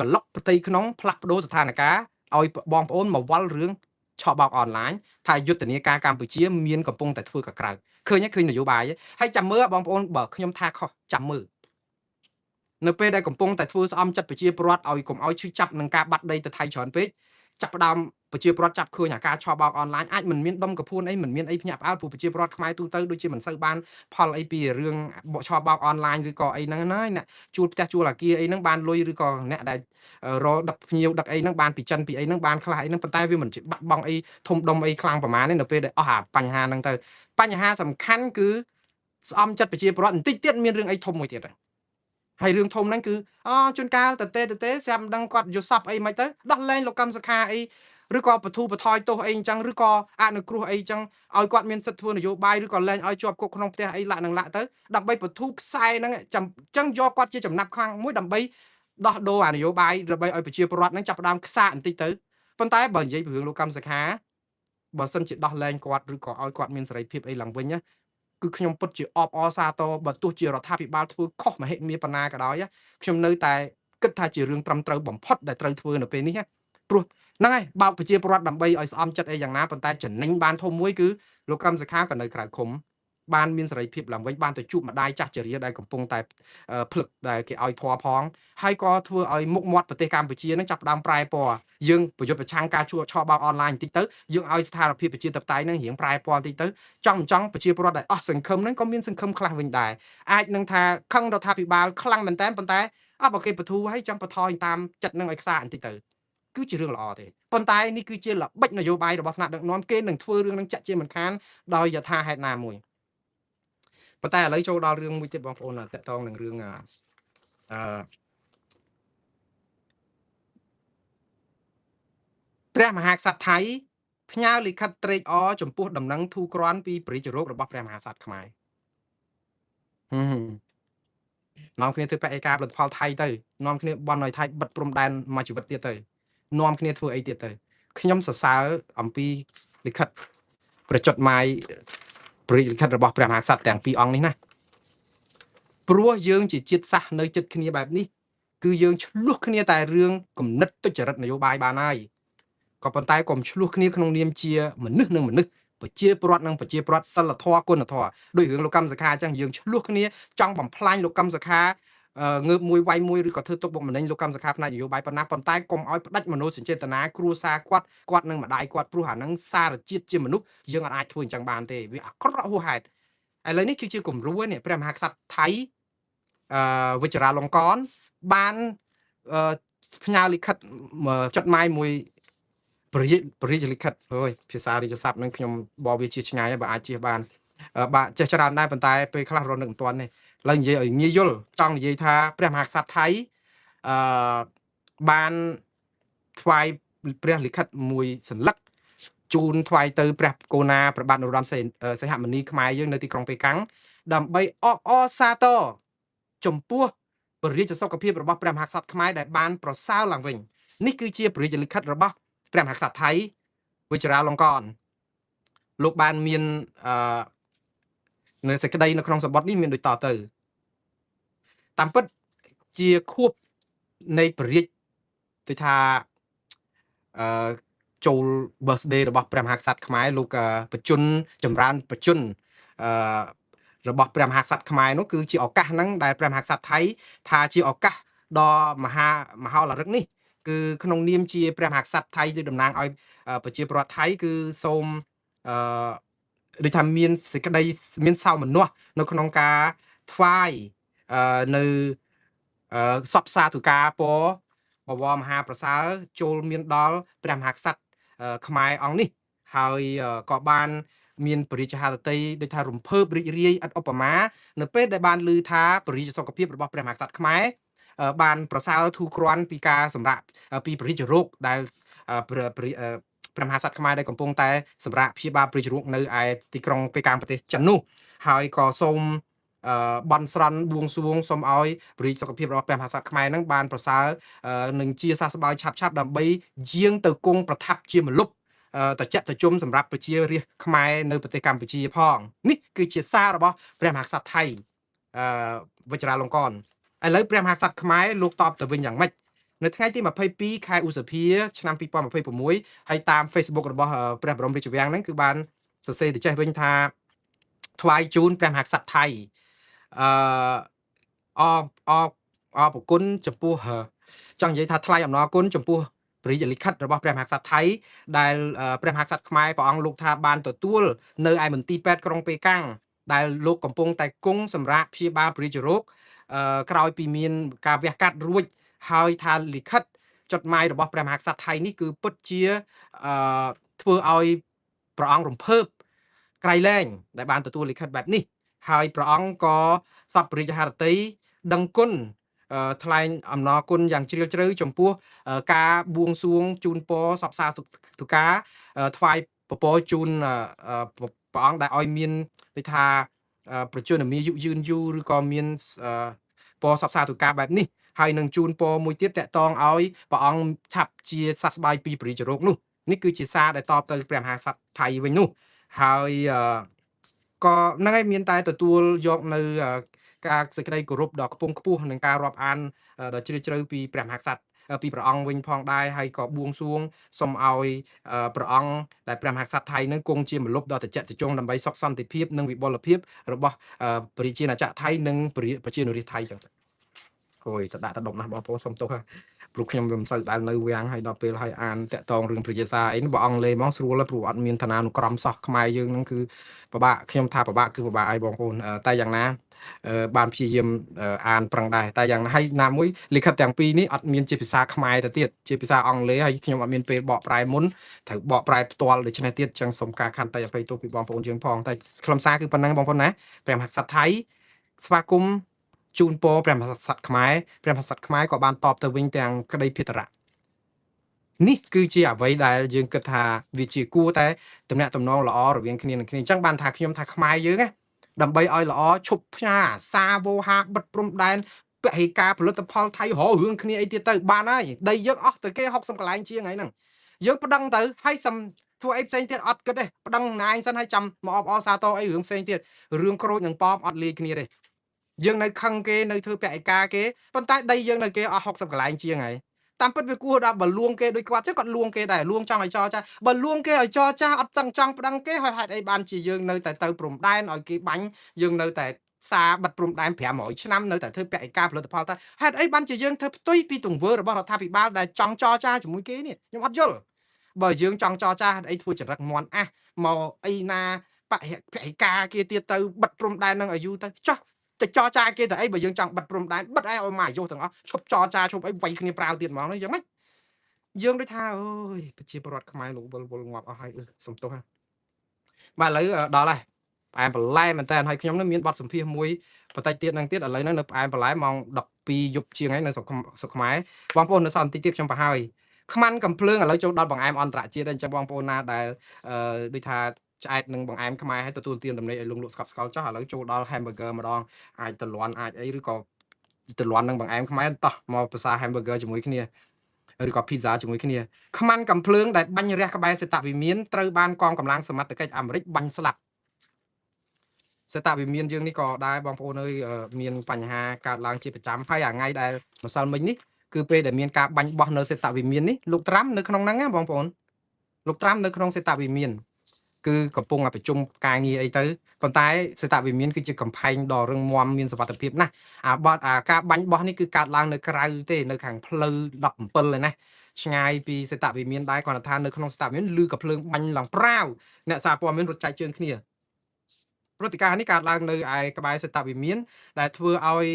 ក្លុកប្រទេសក្នុងផ្លាស់ប្ដូរស្ថានភាពឲ្យបងប្អូនមកវល់រឿងឆបោកអនឡាញថាយុទ្ធនាការកម្ពុជាមានកំពុងតែធ្វើកក្រើកឃើញនយោបាយហើយចាំមើលបងប្អូនបើខ្ញុំថាខុសចាំមើលនៅពេលដែលកំពុងតែធ្វើស្អំចិត្តប្រជាពលរដ្ឋឲ្យកុំឲ្យឈឺចាប់នឹងការបាត់ដីទៅថៃច្រើនពេក ចាប់ផ្ដើមប្រជាពលរដ្ឋចាប់ឃើញអាការឆបោកអនឡាញអាចមិនមានដុំកពួនអីមិនមានអីភ្ញាក់ផ្អើលព្រោះប្រជាពលរដ្ឋខ្មែរទូទៅដូចជាមិនសូវបានផលអីពីរឿងឆបោកអនឡាញឬក៏អីហ្នឹងណាអ្នកជួលផ្ទះជួលអាគារអីហ្នឹងបានលុយឬក៏អ្នកដែលរដឹកភ្ញៀវដឹកអីហ្នឹងបានពីចិនពីអីហ្នឹងបានខ្លះអីហ្នឹងប៉ុន្តែវាមិនជាបាត់បង់អីធំដុំអីខ្លាំងប្រហែលទេនៅពេលដែលអស់អាបញ្ហាហ្នឹងទៅបញ្ហាសំខាន់គឺស្អំចិត្តប្រជាពលរដ្ឋបន្តិចទៀតមានរឿងអីធំមួយទៀតហើយហើយរឿងធំហ្នឹងគឺជួនកាលតេស្រាប់មិនដឹងគាត់យល់សពអីមិនទៅដោះលែងលោកកម្មសខាអីឬក៏បទូបថយទោសអីអញ្ចឹងឬក៏អនុគ្រោះអីអញ្ចឹងឲ្យគាត់មានសិទ្ធិធ្វើនយោបាយឬក៏លែងឲ្យជាប់គុកក្នុងផ្ទះអីលាក់នឹងលាក់ទៅដើម្បីបទូខ្សែហ្នឹងអញ្ចឹងយកគាត់ជាចំណាប់ខ្លាំងមួយដើម្បីដោះដូរអានយោបាយដើម្បីឲ្យប្រជាពលរដ្ឋហ្នឹងចាប់ផ្ដើមខ្សាកបន្តិចទៅប៉ុន្តែបើនិយាយពីរឿងលោកកម្មសខាបើសិនជាដោះលែងគាត់ឬក៏ឲ្យគាត់មានសេរីភាពអីឡើងវិញណាគឺខ្ញុំពិតជាអបអរសាទរបើទោះជារដ្ឋាភិបាលធ្វើខុសមហិមាប៉ុណ្ណាក៏ដោយខ្ញុំនៅតែគិតថាជារឿងត្រឹមត្រូវបំផុតដែលត្រូវធ្វើនៅពេលនេះព្រោះហ្នឹងហើយបោកប្រជាពលរដ្ឋដើម្បីឲ្យស្អំចិត្តអីយ៉ាងណាប៉ុន្តែចំណេញបានធំមួយគឺលោកកម្មសខាក៏នៅក្រៅឃុំបានមានសេរីភាពឡើងវិញបានទៅជួបម្ដាយចាស់ជរាដែលកំពុងតែភ្លឹកដែលគេឲ្យធွာផងហើយក៏ធ្វើឲ្យមុខមាត់ប្រទេសកម្ពុជានឹងចាប់ផ្ដើមប្រែពណ៌យើងប្រយុទ្ធប្រឆាំងការជួឆបោកអនឡាញបន្តិចទៅយើងឲ្យស្ថានភាពប្រជាធិបតេយ្យនឹងរៀងប្រែពណ៌បន្តិចទៅចង់ប្រជាពលរដ្ឋដែលអស់សង្ឃឹមហ្នឹងក៏មានសង្ឃឹមខ្លះវិញដែរអាចនឹងថាខឹងរដ្ឋាភិបាលខ្លាំងមែនតើប៉ុន្តែបើគេបធូរឲ្យចង់បន្ថយតាមចិត្តនឹងឲ្យខ្សាបន្តិចទៅគឺជារឿងល្អទេប៉ុន្តែនេះគឺជាល្បិចនយោបាយរបស់ថ្នាក់ដឹកនាំគេនឹងធ្វើរឿងនឹងចាក់ជាមិនខានដោយយថាហេតុណាមួយប៉ុន្តែឥឡូវចូលដល់រឿងមួយទៀតបងប្អូនតកតងនឹងរឿងព្រះមហាក្សត្រថៃផ្ញើលិខិតត្រេកអរចំពោះដំណឹងធូរគ្រាន់ពីព្រះរាជរោគរបស់ព្រះមហាក្សត្រខ្មែរនាំគ្នាធ្វើបេក្ខការផលិតផលថៃទៅនាំគ្នាបន់ឲ្យថៃបិទព្រំដែនមួយជីវិតទៀតទៅនាំគ្នាធ្វើអីទៀតទៅខ្ញុំសរសើរអំពីលិខិតប្រជុតម៉ាយព្រះលិខិតរបស់ព្រះមហាក្សត្រទាំងពីរអង្គនេះណាព្រោះយើងជាជាតិសាសន៍នៅចិត្តគ្នាបែបនេះគឺយើងឆ្លោះគ្នាតែរឿងគំនិតទុច្ចរិតនយោបាយបានហើយក៏ប៉ុន្តែកុំឆ្លោះគ្នាក្នុងនាមជាមនុស្សនឹងមនុស្សប្រជាពលរដ្ឋនិងប្រជាពលរដ្ឋសិលធម៌គុណធម៌ដោយរឿងលោកកម្មសខាអញ្ចឹងយើងឆ្លោះគ្នាចង់បំផ្លាញលោកកម្មសខាងើបមួយវាយមួយឬក៏ធ្វើទុកបុកម្នេញលោកកម្មសខាផ្នែកនយោបាយប៉ុណ្ណាប៉ុន្តែកុំឲ្យផ្ដាច់មនោសញ្ចេតនាគ្រួសារគាត់នឹងម្ដាយគាត់ព្រោះអានឹងសារជាតិជាមនុស្សយើងអាចធ្វើអញ្ចឹងបានទេវាអាក្រក់ហួសហេតុឥឡូវនេះគឺជាគំរូនេះព្រះមហាក្សត្រថៃវិជ្ជរាលង្កនបានផ្ញើលិខិតចុតម៉ាយមួយព្រះរាជលិខិតអើយភាសារាជស័ព្ទនឹងខ្ញុំបបវាជាឆ្ងាយបើអាចជិះបានបាទចេះច្រើនដែរប៉ុន្តែពេលខ្លះរត់នឹកមិនទាន់ទេឡើយនិយាយឲ្យងាយយល់ចង់និយាយថាព្រះមហាក្សត្រថៃអឺបានថ្វាយព្រះលិខិតមួយសន្លឹកជូនថ្វាយទៅព្រះកូណាព្រះបាទនរោត្តមសីហមុនីខ្មែរយើងនៅទីក្រុងប៉េកាំងដើម្បីអបអរសាទរចំពោះព្រះរាជសុខភាពរបស់ព្រះមហាក្សត្រខ្មែរដែលបានប្រសើរឡើងវិញនេះគឺជាព្រះរាជលិខិតរបស់ព្រះមហាក្សត្រថៃវិជ្ជរាលង្កនលោកបានមាននៅសេចក្តីនៅក្នុងសម្បត្តិនេះមានដូចតទៅតាមពិតជាខួបនៃព្រះរាជដូចថាចូល birthday របស់ព្រះមហាក្សត្រខ្មែរលោកបជនចម្រើនបជនរបស់ព្រះមហាក្សត្រខ្មែរនោះគឺជាឱកាសហ្នឹងដែលព្រះមហាក្សត្រថៃថាជាឱកាសដ៏មហោឡារិកនេះគឺក្នុងនាមជាព្រះមហាក្សត្រថៃគឺតំណាងឲ្យប្រជាពលរដ្ឋថៃគឺសូមដូចថាមានសេចក្តីមានសោមនស្សនៅក្នុងការថ្វាយនៅសពសាធុការបវរមហាប្រសើរចូលមានដល់ព្រះមហាក្សត្រខ្មែរអង្គនេះហើយក៏បានមានបរិយាហារតីដូចថារំភើបរីករាយឥតឧបមានៅពេលដែលបានឮថាបរិយាសុខភាពរបស់ព្រះមហាក្សត្រខ្មែរបានប្រសើរធូរគ្រាន់ពីការសម្រាកពីបរិយារោគដែលព្រះមហាក្សត្រខ្មែរដែលកំពុងតែសម្រាកព្យាបាលបរិយារោគនៅឯទីក្រុងប៉េកាំងប្រទេសចិននោះហើយក៏សូមបន់ស្រន់បួងសួងសូមឲ្យបរិយាសុខភាពរបស់ព្រះមហាក្សត្រខ្មែរនឹងបានប្រសើរនឹងជាសះស្បើយឆាប់ដើម្បីយាងទៅគង់ប្រថាប់ជាមលុបតចតជុំសម្រាប់ប្រជារាស្ត្រខ្មែរនៅប្រទេសកម្ពុជាផងនេះគឺជាសាររបស់ព្រះមហាក្សត្រថៃវិជ្ជរាលង្កនឥឡូវព្រះមហាក្សត្រខ្មែរលោកតបទៅវិញយ៉ាងម៉េចនៅថ្ងៃទី22ខែឧសភាឆ្នាំ2026ហើយតាម Facebook របស់ព្រះបរមរាជវាំងហ្នឹងគឺបានសរសេរទៅចេះវិញថាថ្វាយជូនព្រះមហាក្សត្រថៃអរគុណចំពោះចង់និយាយថាថ្លៃអំណរគុណចំពោះ ព្រះរាជលិខិតរបស់ព្រះមហាក្សត្រថៃដែលព្រះមហាក្សត្រខ្មែរព្រះអង្គលោកថាបានទទួលនៅឯមន្ទីរពេទ្យក្រុងប៉េកាំងដែលលោកកំពុងតែគង់សម្រាប់ព្យាបាលព្រះរាជរោគក្រោយពីមានការវះកាត់រួចហើយថាលិខិតចดหมายរបស់ព្រះមហាក្សត្រថៃនេះគឺពិតជាធ្វើឲ្យព្រះអង្គរំភើបក្រៃលែងដែលបានទទួលលិខិតបែបនេះហើយព្រះអង្គក៏សពព្រះរាជហឫទ័យដឹងគុណថ្លែងអំណរគុណយ៉ាងជ្រាលជ្រៅចំពោះការបួងសួងជូនពរសពសាធុការថ្វាយពពរជូនព្រះអង្គដែលឲ្យមានដូចថាប្រជានាមាយុយឺនយូរឬក៏មានពរសពសាធុការបែបនេះហើយនឹងជូនពរមួយទៀតតកតងឲ្យព្រះអង្គឆាប់ជាសះស្បើយពីព្រះរាជរោគនោះនេះគឺជាសារដែលតបទៅព្រះមហាក្សត្រថៃវិញនោះហើយក៏ហ្នឹងហើយមានតែទទួលយកនៅការសេចក្តីគោរពដ៏ខ្ពង់ខ្ពស់នឹងការរាប់អានដ៏ជ្រាលជ្រៅពីព្រះមហាក្សត្រពីព្រះអង្គវិញផងដែរហើយក៏បួងសួងសូមឲ្យព្រះអង្គដែលព្រះមហាក្សត្រថៃនឹងគង់ជាម្លប់ដ៏ត្រជាក់ត្រជុំដើម្បីសុខសន្តិភាពនិងវិបុលភាពរបស់ប្រជាជាតិអាចារ្យថៃនិងប្រជានុរាស្ត្រថៃចឹងអូយស្ដាប់តដុំណាស់បងប្អូនសុំទោសព្រោះខ្ញុំវាមិនសូវដែលនៅវាំងហើយដល់ពេលឲ្យអានតាក់តងរឿងព្រះជាសារអីនេះបើអង់គ្លេសហ្មងស្រួលព្រោះអត់មានឋានានុក្រមសោះខ្មែរយើងហ្នឹងគឺពិបាកខ្ញុំថាពិបាកគឺពិបាកឲ្យបងប្អូនតែយ៉ាងណាបានព្យាយាមអានប្រឹងដែរតែយ៉ាងណាហើយណាមួយលិខិតទាំងពីរនេះអត់មានជាភាសាខ្មែរទៅទៀតជាភាសាអង់គ្លេសហើយខ្ញុំអត់មានពេលបកប្រែមុនត្រូវបកប្រែផ្ទាល់ដូច្នេះទៀតចឹងសូមការខន្តីអភ័យទោសពីបងប្អូនយើងផងតែខ្លឹមសារគឺប៉ុណ្ណឹងបងប្អូនណាព្រះមហាក្សត្រថៃស្វាគមន៍ជូនពរព្រះមហាក្សត្រខ្មែរព្រះមហាក្សត្រខ្មែរក៏បានតបទៅវិញទាំងក្តីភិតរៈនេះគឺជាអ្វីដែលយើងគិតថាវាជាគួរតែតំណាក់តំណងល្អរវាងគ្នានឹងគ្នាអញ្ចឹងបានថាខ្ញុំថាខ្មែរយើងណាដើម្បីឲ្យល្អឈប់ផ្ញើសារវោហាបិទព្រំដែនពហិការផលិតផលថៃរហរឿងគ្នាអីទៀតទៅបានហើយដីយើងអស់ទៅគេ60កន្លែងជាងហើយហ្នឹងយើងប្តឹងទៅហើយសំធ្វើអីផ្សេងទៀតអត់គិតទេប្តឹងណាយសិនហើយចាំមកអបអរសាទរអីរឿងផ្សេងទៀតរឿងក្រូចនឹងប៉បអត់លាយគ្នាទេយើងនៅខឹងគេនៅធ្វើពហិការគេប៉ុន្តែដីយើងនៅគេអស់60កន្លែងជាងហើយតាមពិតវាគួរដល់បើលួងគេដូចគាត់ចឹងគាត់លួងគេដែរលួងចង់ឲ្យចរចាបើលួងគេឲ្យចរចាអត់ចង់ប្តឹងគេហើយហេតុអីបានជាយើងនៅតែទៅព្រំដែនឲ្យគេបាញ់យើងនៅតែសារបិទព្រំដែន500ឆ្នាំនៅតែធ្វើពហិការផលិតផលតែហេតុអីបានជាយើងធ្វើផ្ទុយពីទង្វើរបស់រដ្ឋាភិបាលដែលចង់ចរចាជាមួយគេនេះខ្ញុំអត់យល់បើយើងចង់ចរចាហេតុអីធ្វើចរិតមន់អះមកអីណាពហិការគេទៀតទៅបិទព្រំដែននឹងឲ្យយូរទៅចោះទៅចរចាគេទៅអីបើយើងចង់បិទព្រំដែនបិទឲ្យមកអាយុទាំងអស់ឈប់ចរចាឈប់អីវាយគ្នាប្រាវទៀតហ្មងនេះយ៉ាងម៉េចយើងដូចថាអូយប្រជាពលរដ្ឋខ្មែរលោកវល់ងាប់អស់ហើយសំទោសហ្នឹងបាទឥឡូវដល់ហើយផ្អែមបន្លែមែនតើហើយខ្ញុំនឹងមានបទសម្ភាសន៍មួយបន្តិចទៀតហ្នឹងទៀតឥឡូវហ្នឹងនៅផ្អែមបន្លែម៉ោង12យប់ជាងហើយនៅស្រុកខ្មែរបងប្អូននៅសល់បន្តិចទៀតខ្ញុំប្រហើយខ្មាន់កំភ្លើងឥឡូវចូលដល់បង្អែមអន្តរជាតិហើយអញ្ចឹងបងប្អូនណាដែលដូចថាឆ្អែតនឹងបង្អែមខ្មែរឲ្យទទួលទានដំណេកឲ្យលងលក់ស្កប់ស្កល់ចុះឥឡូវចូលដល់ hamburger ម្ដងអាចតលាន់អាចអីឬក៏តលាន់នឹងបង្អែមខ្មែរតោះមកភាសា hamburger ជាមួយគ្នាឬក៏ pizza ជាមួយគ្នាខ្មាន់កំភ្លើងដែលបាញ់រះក្បែរសេតវិមានត្រូវបានកងកម្លាំងសមត្ថកិច្ចអាមេរិកបាញ់ស្លាប់សេតវិមានយើងនេះក៏ដែរបងប្អូនអើយមានបញ្ហាកើតឡើងជាប្រចាំហើយអាថ្ងៃដែលម្សិលមិញនេះគឺពេលដែលមានការបាញ់បោះនៅសេតវិមាននេះលោកត្រាំនៅក្នុងហ្នឹងណាបងប្អូនលោកត្រាំនៅក្នុងសេតវិមានគឺកំពុងប្រជុំការងារអីទៅប៉ុន្តែសេតវិមានគឺជាកំផែងដ៏រឹងមាំមានសុវត្ថិភាពណាស់ការបាញ់បោះនេះគឺកើតឡើងនៅក្រៅទេនៅខាងផ្លូវ17ឯណាឆ្ងាយពីសេតវិមានដែរគាត់ថានៅក្នុងសេតវិមានឮក៏ភ្លើងបាញ់ឡើងប្រាវអ្នកសារព័ត៌មានរត់ចែកជើងគ្នាព្រឹត្តិការណ៍នេះកើតឡើងនៅឯក្បែរសេតវិមានដែលធ្វើឲ្យ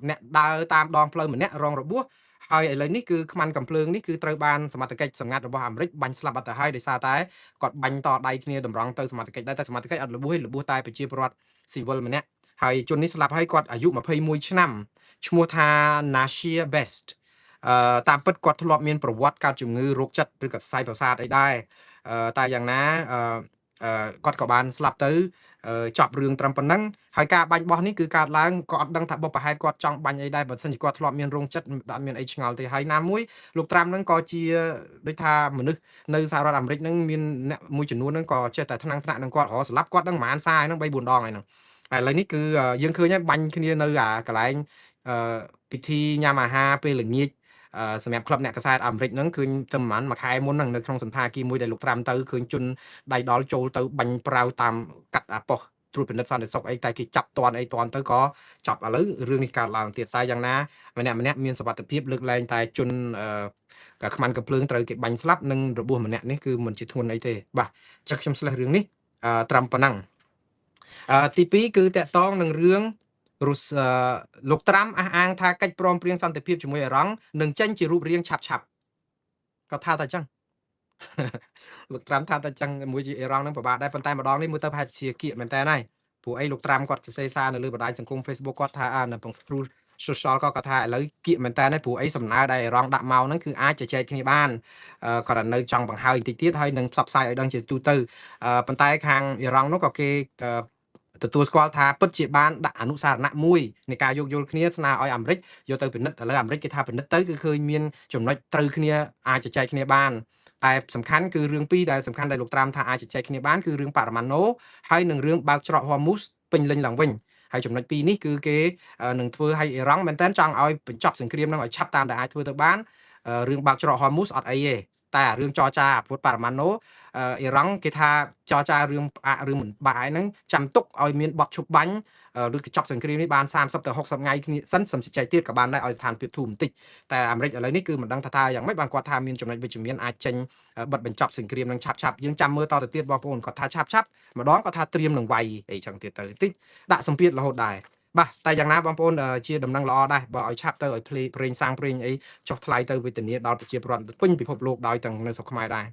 អ្នកដើរតាមដងផ្លូវម្នាក់រងរបួសហើយឥឡូវនេះគឺខ្មាន់កំភ្លើងនេះគឺត្រូវបានសមត្ថកិច្ចសម្ងាត់របស់អាមេរិកបាញ់ស្លាប់អត់ទៅហើយដោយសារតែគាត់បាញ់តដៃគ្នាតម្រង់ទៅសមត្ថកិច្ចដែរតែសមត្ថកិច្ចអត់របួសទេរបួសតែប្រជាពលរដ្ឋស៊ីវិលម្នាក់ហើយជននេះស្លាប់ហើយគាត់អាយុ21ឆ្នាំឈ្មោះថា Nashia Best តាមពិតគាត់ធ្លាប់មានប្រវត្តិកើតជំងឺរោគចិត្តឬក៏សរសៃប្រសាទអីដែរតែយ៉ាងណាគាត់ក៏បានស្លាប់ទៅចប់រឿងត្រឹមប៉ុណ្ណឹងហើយការបាញ់បោះនេះគឺកើតឡើងក៏អត់ដឹងថាបុព្វហេតុគាត់ចង់បាញ់អីដែរបើមិនជាគាត់ធ្លាប់មានរោងចិត្តអត់មានអីឆ្ងល់ទេហើយណាមួយលោកត្រាំហ្នឹងក៏ជាដូចថាមនុស្សនៅសហរដ្ឋអាមេរិកហ្នឹងមានអ្នកមួយចំនួនហ្នឹងក៏ចេះតែថ្នាក់នឹងគាត់រស្លាប់គាត់ហ្នឹងប្រហែលសារហ្នឹង3 4ដងហើយហ្នឹងហើយឥឡូវនេះគឺយើងឃើញហើយបាញ់គ្នានៅកន្លែងពិធីញ៉ាំអាហារពេលល្ងាចសម្រាប់ក្លឹបអ្នកកសែតអាមេរិកហ្នឹងឃើញតែប្រហែលមួយខែមុនហ្នឹងនៅក្នុងសន្តាគារមួយដែលលោកត្រាំទៅឃើញជនដៃដល់ចូលទៅបាញ់ប្រាវតាមកាត់អាប៉ុស ត្រួតពិនិត្យសន្តិសុខអីតែគេចាប់តាន់អីតាន់ទៅក៏ចាប់ឥឡូវរឿងនេះកើតឡើងទៀតតែយ៉ាងណាម្នាក់មានសុវត្ថិភាពលើកលែងតែជនក៏ខ្មាន់កំភ្លើងត្រូវគេបាញ់ស្លាប់និងរបួសម្នាក់នេះគឺមិនជាធ្ងន់អីទេបាទចឹងខ្ញុំស្លេះរឿងនេះត្រឹមប៉ុណ្ណឹងទី2គឺតកតងនឹងរឿងរុស្លោកត្រាំអះអាងថាកិច្ចព្រមព្រៀងសន្តិភាពជាមួយអ៊ីរ៉ង់នឹងចេញជារូបរាងឆាប់គាត់ថាតែចឹង លោកត្រាំថាតែចឹងមួយជាអ៊ីរ៉ង់នឹងពិបាកដែរប៉ុន្តែម្ដងនេះមើលទៅប្រហែលជាគៀកមែនតើហើយព្រោះអីលោកត្រាំគាត់សរសេរសារនៅលើបណ្ដាញសង្គម Facebook គាត់ថានៅក្នុង social គាត់ថាឥឡូវគៀកមែនតើហើយព្រោះអីសំណើដែលអ៊ីរ៉ង់ដាក់មកហ្នឹងគឺអាចជជែកគ្នាបានគាត់នៅចង់បង្ហើយបន្តិចទៀតហើយនឹងផ្សព្វផ្សាយឲ្យដឹងជាទូទៅប៉ុន្តែខាងអ៊ីរ៉ង់នោះក៏គេទទួលស្គាល់ថាពិតជាបានដាក់អនុសារណៈមួយនៃការយោគយល់គ្នាស្នើឲ្យអាមេរិកយកទៅពិនិត្យឥឡូវអាមេរិកគេថាពិនិត្យទៅគឺឃើញមានចំណុចត្រូវគ្នាអាចជជែកគ្នាបានតែសំខាន់គឺរឿងពីរដែលសំខាន់ដែលលោកត្រាំថាអាចជជែកគ្នាបានគឺរឿងបរិមាណូហើយនឹងរឿងបើកច្រកហ័រមូសពេញលេញឡើងវិញហើយចំណុចពីរនេះគឺគេនឹងធ្វើឲ្យអ៊ីរ៉ង់មែនតើចង់ឲ្យបញ្ចប់សង្គ្រាមនឹងឲ្យឆាប់តាមដែលអាចធ្វើទៅបានរឿងបើកច្រកហ័រមូសអត់អីទេតែរឿងចរចាពុតបរិមាណូអ៊ីរ៉ង់គេថាចរចារឿងផ្អាករឿងមិនបាយហ្នឹងចាំទុកឲ្យមានបទឈប់បាញ់ឬកញ្ចប់សង្គ្រាមនេះបាន30ទៅ60ថ្ងៃគ្នាសិនសំចែកទៀតក៏បានដែរឲ្យស្ថានភាពធូរបន្តិចតែអាមេរិកឥឡូវនេះគឺមិនដឹងថាយ៉ាងម៉េចបានគាត់ថាមានចំណុចវិជ្ជមានអាចចេញបិទបញ្ចប់សង្គ្រាមនឹងឆាប់យើងចាំមើលតទៅទៀតបងប្អូនគាត់ថាឆាប់ម្ដងគាត់ថាត្រៀមនឹងវាយអីចឹងទៀតទៅតិចដាក់សម្ពាធរហូតដែរបាទតែយ៉ាងណាបងប្អូនជាដំណឹងល្អដែរបើឲ្យឆាប់ទៅឲ្យប្រេងសាំងប្រេងអីចុះថ្លៃទៅវេទនាដល់ប្រជាពលរដ្ឋពេញពិភពលោកដោយទាំងនៅស្រុកខ្មែរដែរ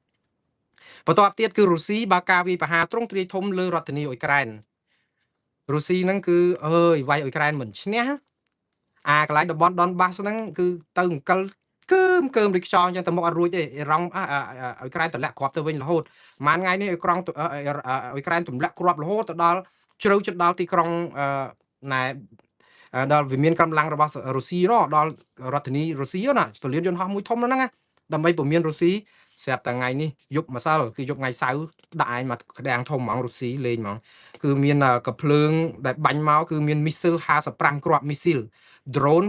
បន្ទាប់ទៀតគឺរុស្ស៊ីបើការវាយប្រហារទ្រង់ទ្រាយធំលើរដ្ឋធានីអ៊ុយក្រែនរុស្ស៊ីហ្នឹងគឺអើយវាយអ៊ុយក្រែនមិនឈ្នះកន្លែងតំបន់ដនបាសហ្នឹងគឺទៅអង្គលកើមដូចខ្យល់អញ្ចឹងទៅមុខអត់រួចទេអ៊ីរ៉ង់អ៊ុយក្រែនទម្លាក់គ្រាប់ទៅវិញរហូតប្រហែលថ្ងៃនេះអ៊ុយក្រែនទម្លាក់គ្រាប់រហូតទៅដល់ជ្រៅជិតដល់ទីក្រុងណែដល់វិមានកម្លាំងរបស់រុស្ស៊ីដល់រដ្ឋធានីរុស្ស៊ីណាពលានយន្តហោះមួយធំហ្នឹងណាដើម្បីពមៀនរុស្ស៊ីស្រាប់តែថ្ងៃនេះយប់ម្សិលគឺយប់ថ្ងៃសៅរ៍ដាក់ឯងមកក្តាំងធំហ្មងរុស្ស៊ីលេងហ្មងគឺមានកំភ្លើងដែលបាញ់មកគឺមានមីស៊ីល55គ្រាប់មីស៊ីល drone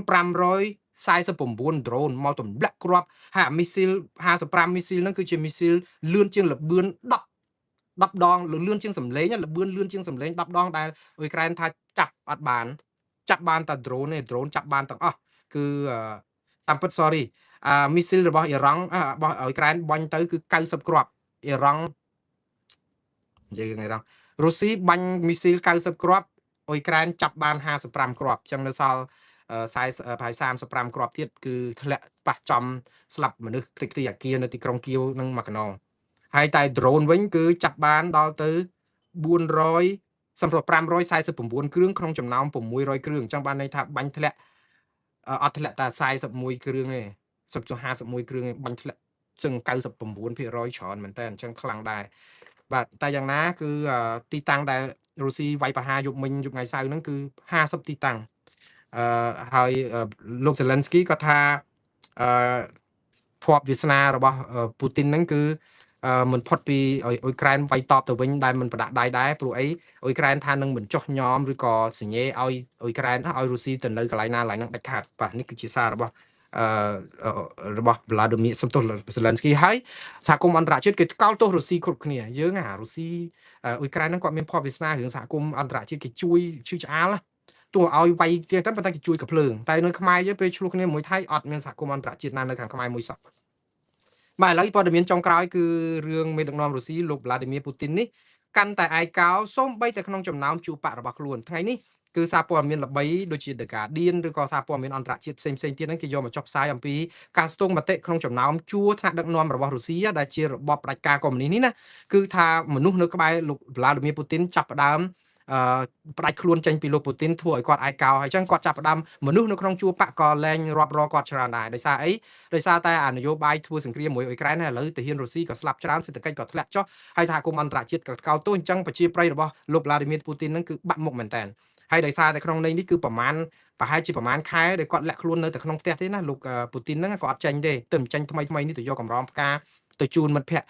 549 drone មកទម្លាក់គ្រាប់ហើយអាមីស៊ីល55មីស៊ីលហ្នឹងគឺជាមីស៊ីលលឿនជាងលបឿន10ដងលឿនជាងសម្លេងលបឿនលឿនជាងសម្លេង10ដងដែលអ៊ុយក្រែនថាចាប់អត់បានចាប់បានតែ drone ទេ drone ចាប់បានទាំងអស់គឺតាមពិត sorry មីស៊ីលរបស់អ៊ីរ៉ង់របស់អ៊ុយក្រែនបាញ់ទៅគឺ90គ្រាប់អ៊ីរ៉ង់និយាយអ៊ីរ៉ង់រុស្ស៊ីបាញ់មីស៊ីល90គ្រាប់អ៊ុយក្រែនចាប់បាន55គ្រាប់អញ្ចឹងនៅសល់35គ្រាប់ទៀតគឺធ្លាក់ប៉ះចំស្លាប់មនុស្សតិចទីអាគារនៅទីក្រុងគៀវនឹងមួយកណ្ដងហើយតែ drone វិញគឺចាប់បានដល់ទៅ400សម្រាប់549គ្រឿងក្នុងចំណោម600គ្រឿងអញ្ចឹងបានន័យថាបាញ់ធ្លាក់អត់ធ្លាក់តែ41គ្រឿងទេ51គ្រឿងបាញ់ធ្លាក់ជាង99%ច្រើនមែនតើអញ្ចឹងខ្លាំងដែរបាទតែយ៉ាងណាគឺទីតាំងដែលរុស្ស៊ីវាយប្រហារយប់មិញយប់ថ្ងៃសៅរ៍ហ្នឹងគឺ50ទីតាំងហើយលោកសេឡិនស្គីក៏ថាភ័ព្វវាសនារបស់ពូទីនហ្នឹងគឺមិនផុតពីអ៊ុយក្រែនវាយតបទៅវិញដែលមិនប្រដាក់ដៃដែរព្រោះអីអ៊ុយក្រែនថានឹងមិនចោះញោមឬក៏សញ្ញេឲ្យអ៊ុយក្រែនឲ្យរុស្ស៊ីទៅនៅកន្លែងណាកន្លែងហ្នឹងដាច់ខាតបាទនេះគឺជាសាររបស់Vladimir សំទោស Zelensky ហើយសហគមន៍អន្តរជាតិគេកោតទោសរុស្ស៊ីគ្រប់គ្នាយើងរុស្ស៊ីអ៊ុយក្រែនហ្នឹងគាត់មានភ័ព្វវាសនារឿងសហគមន៍អន្តរជាតិគេជួយឈឺឆ្អាលទោះឲ្យវាយទៀតតែប៉ុន្តែគេជួយកាភ្លើងតែនៅខ្មែរយើងពេលឆ្លោះគ្នាមួយថៃអត់មានសហគមន៍អន្តរជាតិណានៅខាងខ្មែរមួយសោះបាទឥឡូវព័ត៌មានចុងក្រោយគឺរឿងមេដឹកនាំរុស្ស៊ីលោក Vladimir Putin នេះកាន់តែឯកោសូម្បីតែក្នុងចំណោមជួបបករបស់ខ្លួនថ្ងៃនេះគឺសារព័ត៌មានល្បីដូចជា The Guardian ឬក៏សារព័ត៌មានអន្តរជាតិផ្សេងៗទៀតហ្នឹងគេយកមកចុះផ្សាយអំពីការស្ទង់មតិក្នុងចំណោមជួរថ្នាក់ដឹកនាំរបស់រុស្ស៊ីដែលជារបបផ្ដាច់ការកុម្មុយនីសនេះណាគឺថាមនុស្សនៅក្បែរលោក Vladimir Putin ចាប់ផ្ដើមផ្ដាច់ខ្លួនចេញពីលោកពូទីនធ្វើឲ្យគាត់ឯកោហើយអញ្ចឹងគាត់ចាប់ផ្ដើមមនុស្សនៅក្នុងជួរបកក៏លែងរាប់រកគាត់ច្រើនដែរដោយសារអីដោយសារតែនយោបាយធ្វើសង្គ្រាមមួយអ៊ុយក្រែនហើយឥឡូវទាហានរុស្ស៊ីក៏ស្លាប់ច្រើនសេដ្ឋកិច្ចក៏ធ្លាក់ចុះហើយសហគមន៍អន្តរជាតិក៏កោតទោសអញ្ចឹងប្រជាប្រិយរបស់លោក Vladimir Putin ហ្នឹងគឺបាក់មុខមែនតើហើយដោយសារតែក្នុងនេះគឺប្រហែលជាប្រហែលខែដែលគាត់លាក់ខ្លួននៅតែក្នុងផ្ទះទេណាលោកពូទីនហ្នឹងក៏អត់ចេញទេទើបចេញថ្មីនេះទៅយកកម្រងផ្កាទៅជូនមិត្តភ័ក្តិ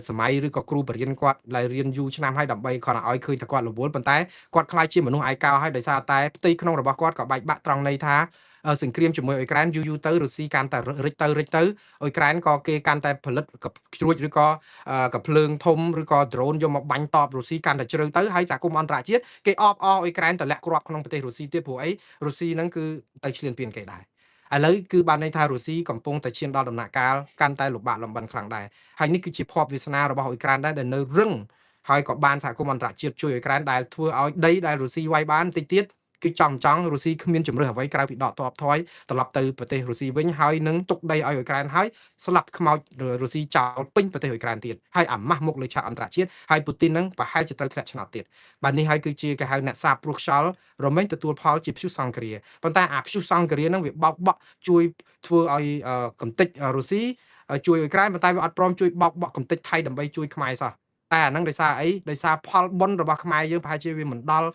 សម័យឬក៏គ្រូបរិញ្ញាគាត់ដែលរៀនយូរឆ្នាំហើយដើម្បីគាត់ឲ្យឃើញថាគាត់រវល់ប៉ុន្តែគាត់ខ្លាចជាមនុស្សឯកោហើយដោយសារតែផ្ទៃក្នុងរបស់គាត់ក៏បែកបាក់ត្រង់ន័យថា សង្គ្រាមជាមួយអ៊ុយក្រែនយូរៗទៅរុស្ស៊ីកាន់តែរិចទៅអ៊ុយក្រែនក៏គេកាន់តែផលិតជ្រួចឬក៏កាភ្លើងធំឬក៏ drone យកមកបាញ់តបរុស្ស៊ីកាន់តែជ្រៅទៅហើយសហគមន៍អន្តរជាតិគេអបអរអ៊ុយក្រែនទម្លាក់គ្រាប់ក្នុងប្រទេសរុស្ស៊ីទៀតព្រោះអីរុស្ស៊ីហ្នឹងគឺទៅឈ្លានពានគេដែរឥឡូវគឺបានន័យថារុស្ស៊ីកំពុងតែឈានដល់ដំណាក់កាលកាន់តែលំបាកលំបិនខ្លាំងដែរហើយនេះគឺជាភ័ព្វវាសនារបស់អ៊ុយក្រែនដែរដែលនៅរឹងហើយក៏បានសហគមន៍អន្តរជាតិជួយអ៊ុយក្រែនដែលធ្វើឲ្យដីដែលរុស្ស៊ីវាយបានតិចទៀតគឺចង់រុស្ស៊ីគ្មានជំរឿសអ្វីក្រៅពីដកទ័ពថយត្រឡប់ទៅប្រទេសរុស្ស៊ីវិញហើយនឹងទុកដីឲ្យអ៊ុយក្រែនហើយស្លាប់ខ្មោចរុស្ស៊ីចោលពេញប្រទេសអ៊ុយក្រែនទៀតហើយអាម៉ាស់មុខលើឆាកអន្តរជាតិហើយពូទីននឹងប្រហែលជាត្រូវធ្លាក់ឆ្នោតទៀតបាទនេះហើយគឺជាគេហៅអ្នកសាបព្រោះខ្យល់រមែងទទួលផលជាព្យុះសង្គ្រាប៉ុន្តែអាព្យុះសង្គ្រានឹងវាបោកបក់ជួយធ្វើឲ្យកំទេចរុស្ស៊ីជួយអ៊ុយក្រែនប៉ុន្តែវាអត់ព្រមជួយបោកបក់កំទេចថៃដើម្បីជួយខ្មែរសោះតែអាហ្នឹងដោយសារអីដោយសារផលបុណ្យរបស់ខ្មែរយើងប្រហែលជាវាមិនដល់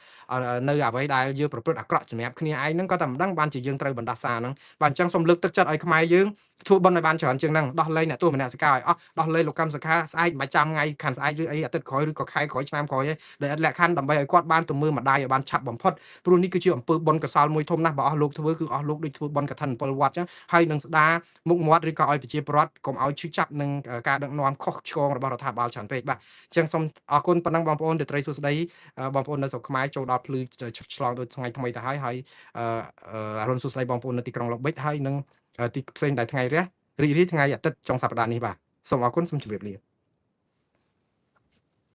នៅអ្វីដែលយើងប្រព្រឹត្តអាក្រក់សម្រាប់គ្នាឯងហ្នឹងក៏តែមិនដឹងបានជាយើងត្រូវបណ្ដាសាហ្នឹងបាទអញ្ចឹងសូមលើកទឹកចិត្តឲ្យខ្មែរយើងធ្វើបុណ្យឲ្យបានច្រើនជាងហ្នឹងដោះលែងអ្នកទោសមនសិការឲ្យអស់ដោះលែងលោកកម្មសខាស្អែកមិនចាំថ្ងៃខាន់ស្អែកឬអីអាទិត្យក្រោយឬក៏ខែក្រោយឆ្នាំក្រោយឯងដែលអត់លក្ខខណ្ឌដើម្បីឲ្យគាត់បានទៅមើលម្ដាយឲ្យបានឆាប់បំផុតព្រោះនេះគឺជាអំពើបុណ្យកុសលមួយធំណាស់បើអស់លោកធ្វើគឺអស់លោកដូចធ្វើបុណ្យកឋិនពលវត្តអញ្ចឹងហើយនឹងស្ដារមុខមាត់ឬក៏ឲ្យប្រជាពលរដ្ឋកុំឲ្យឈឺចាប់នឹងការដឹកនាំខុសឆ្គងរបស់រដ្ឋាភិបាលច្រើនពេកបាទអញ្ចឹងសូមអរគុណប៉ុណ្ណឹងបងប្អូនទត្រីសួស្ដីបងប្អូននៅស្រុកខ្មែរចូលដល់ភ្លឺឆ្លងដូចថ្ងៃថ្មីទៅហើយអរុនសួស្ដីបងប្អូននៅទីក្រុងឡុកបិចហើយនឹងទីផ្សេងដែលថ្ងៃរះរីករាយថ្ងៃអាទិត្យចុងសប្តាហ៍នេះបាទសូមអរគុណសូមជម្រាបលា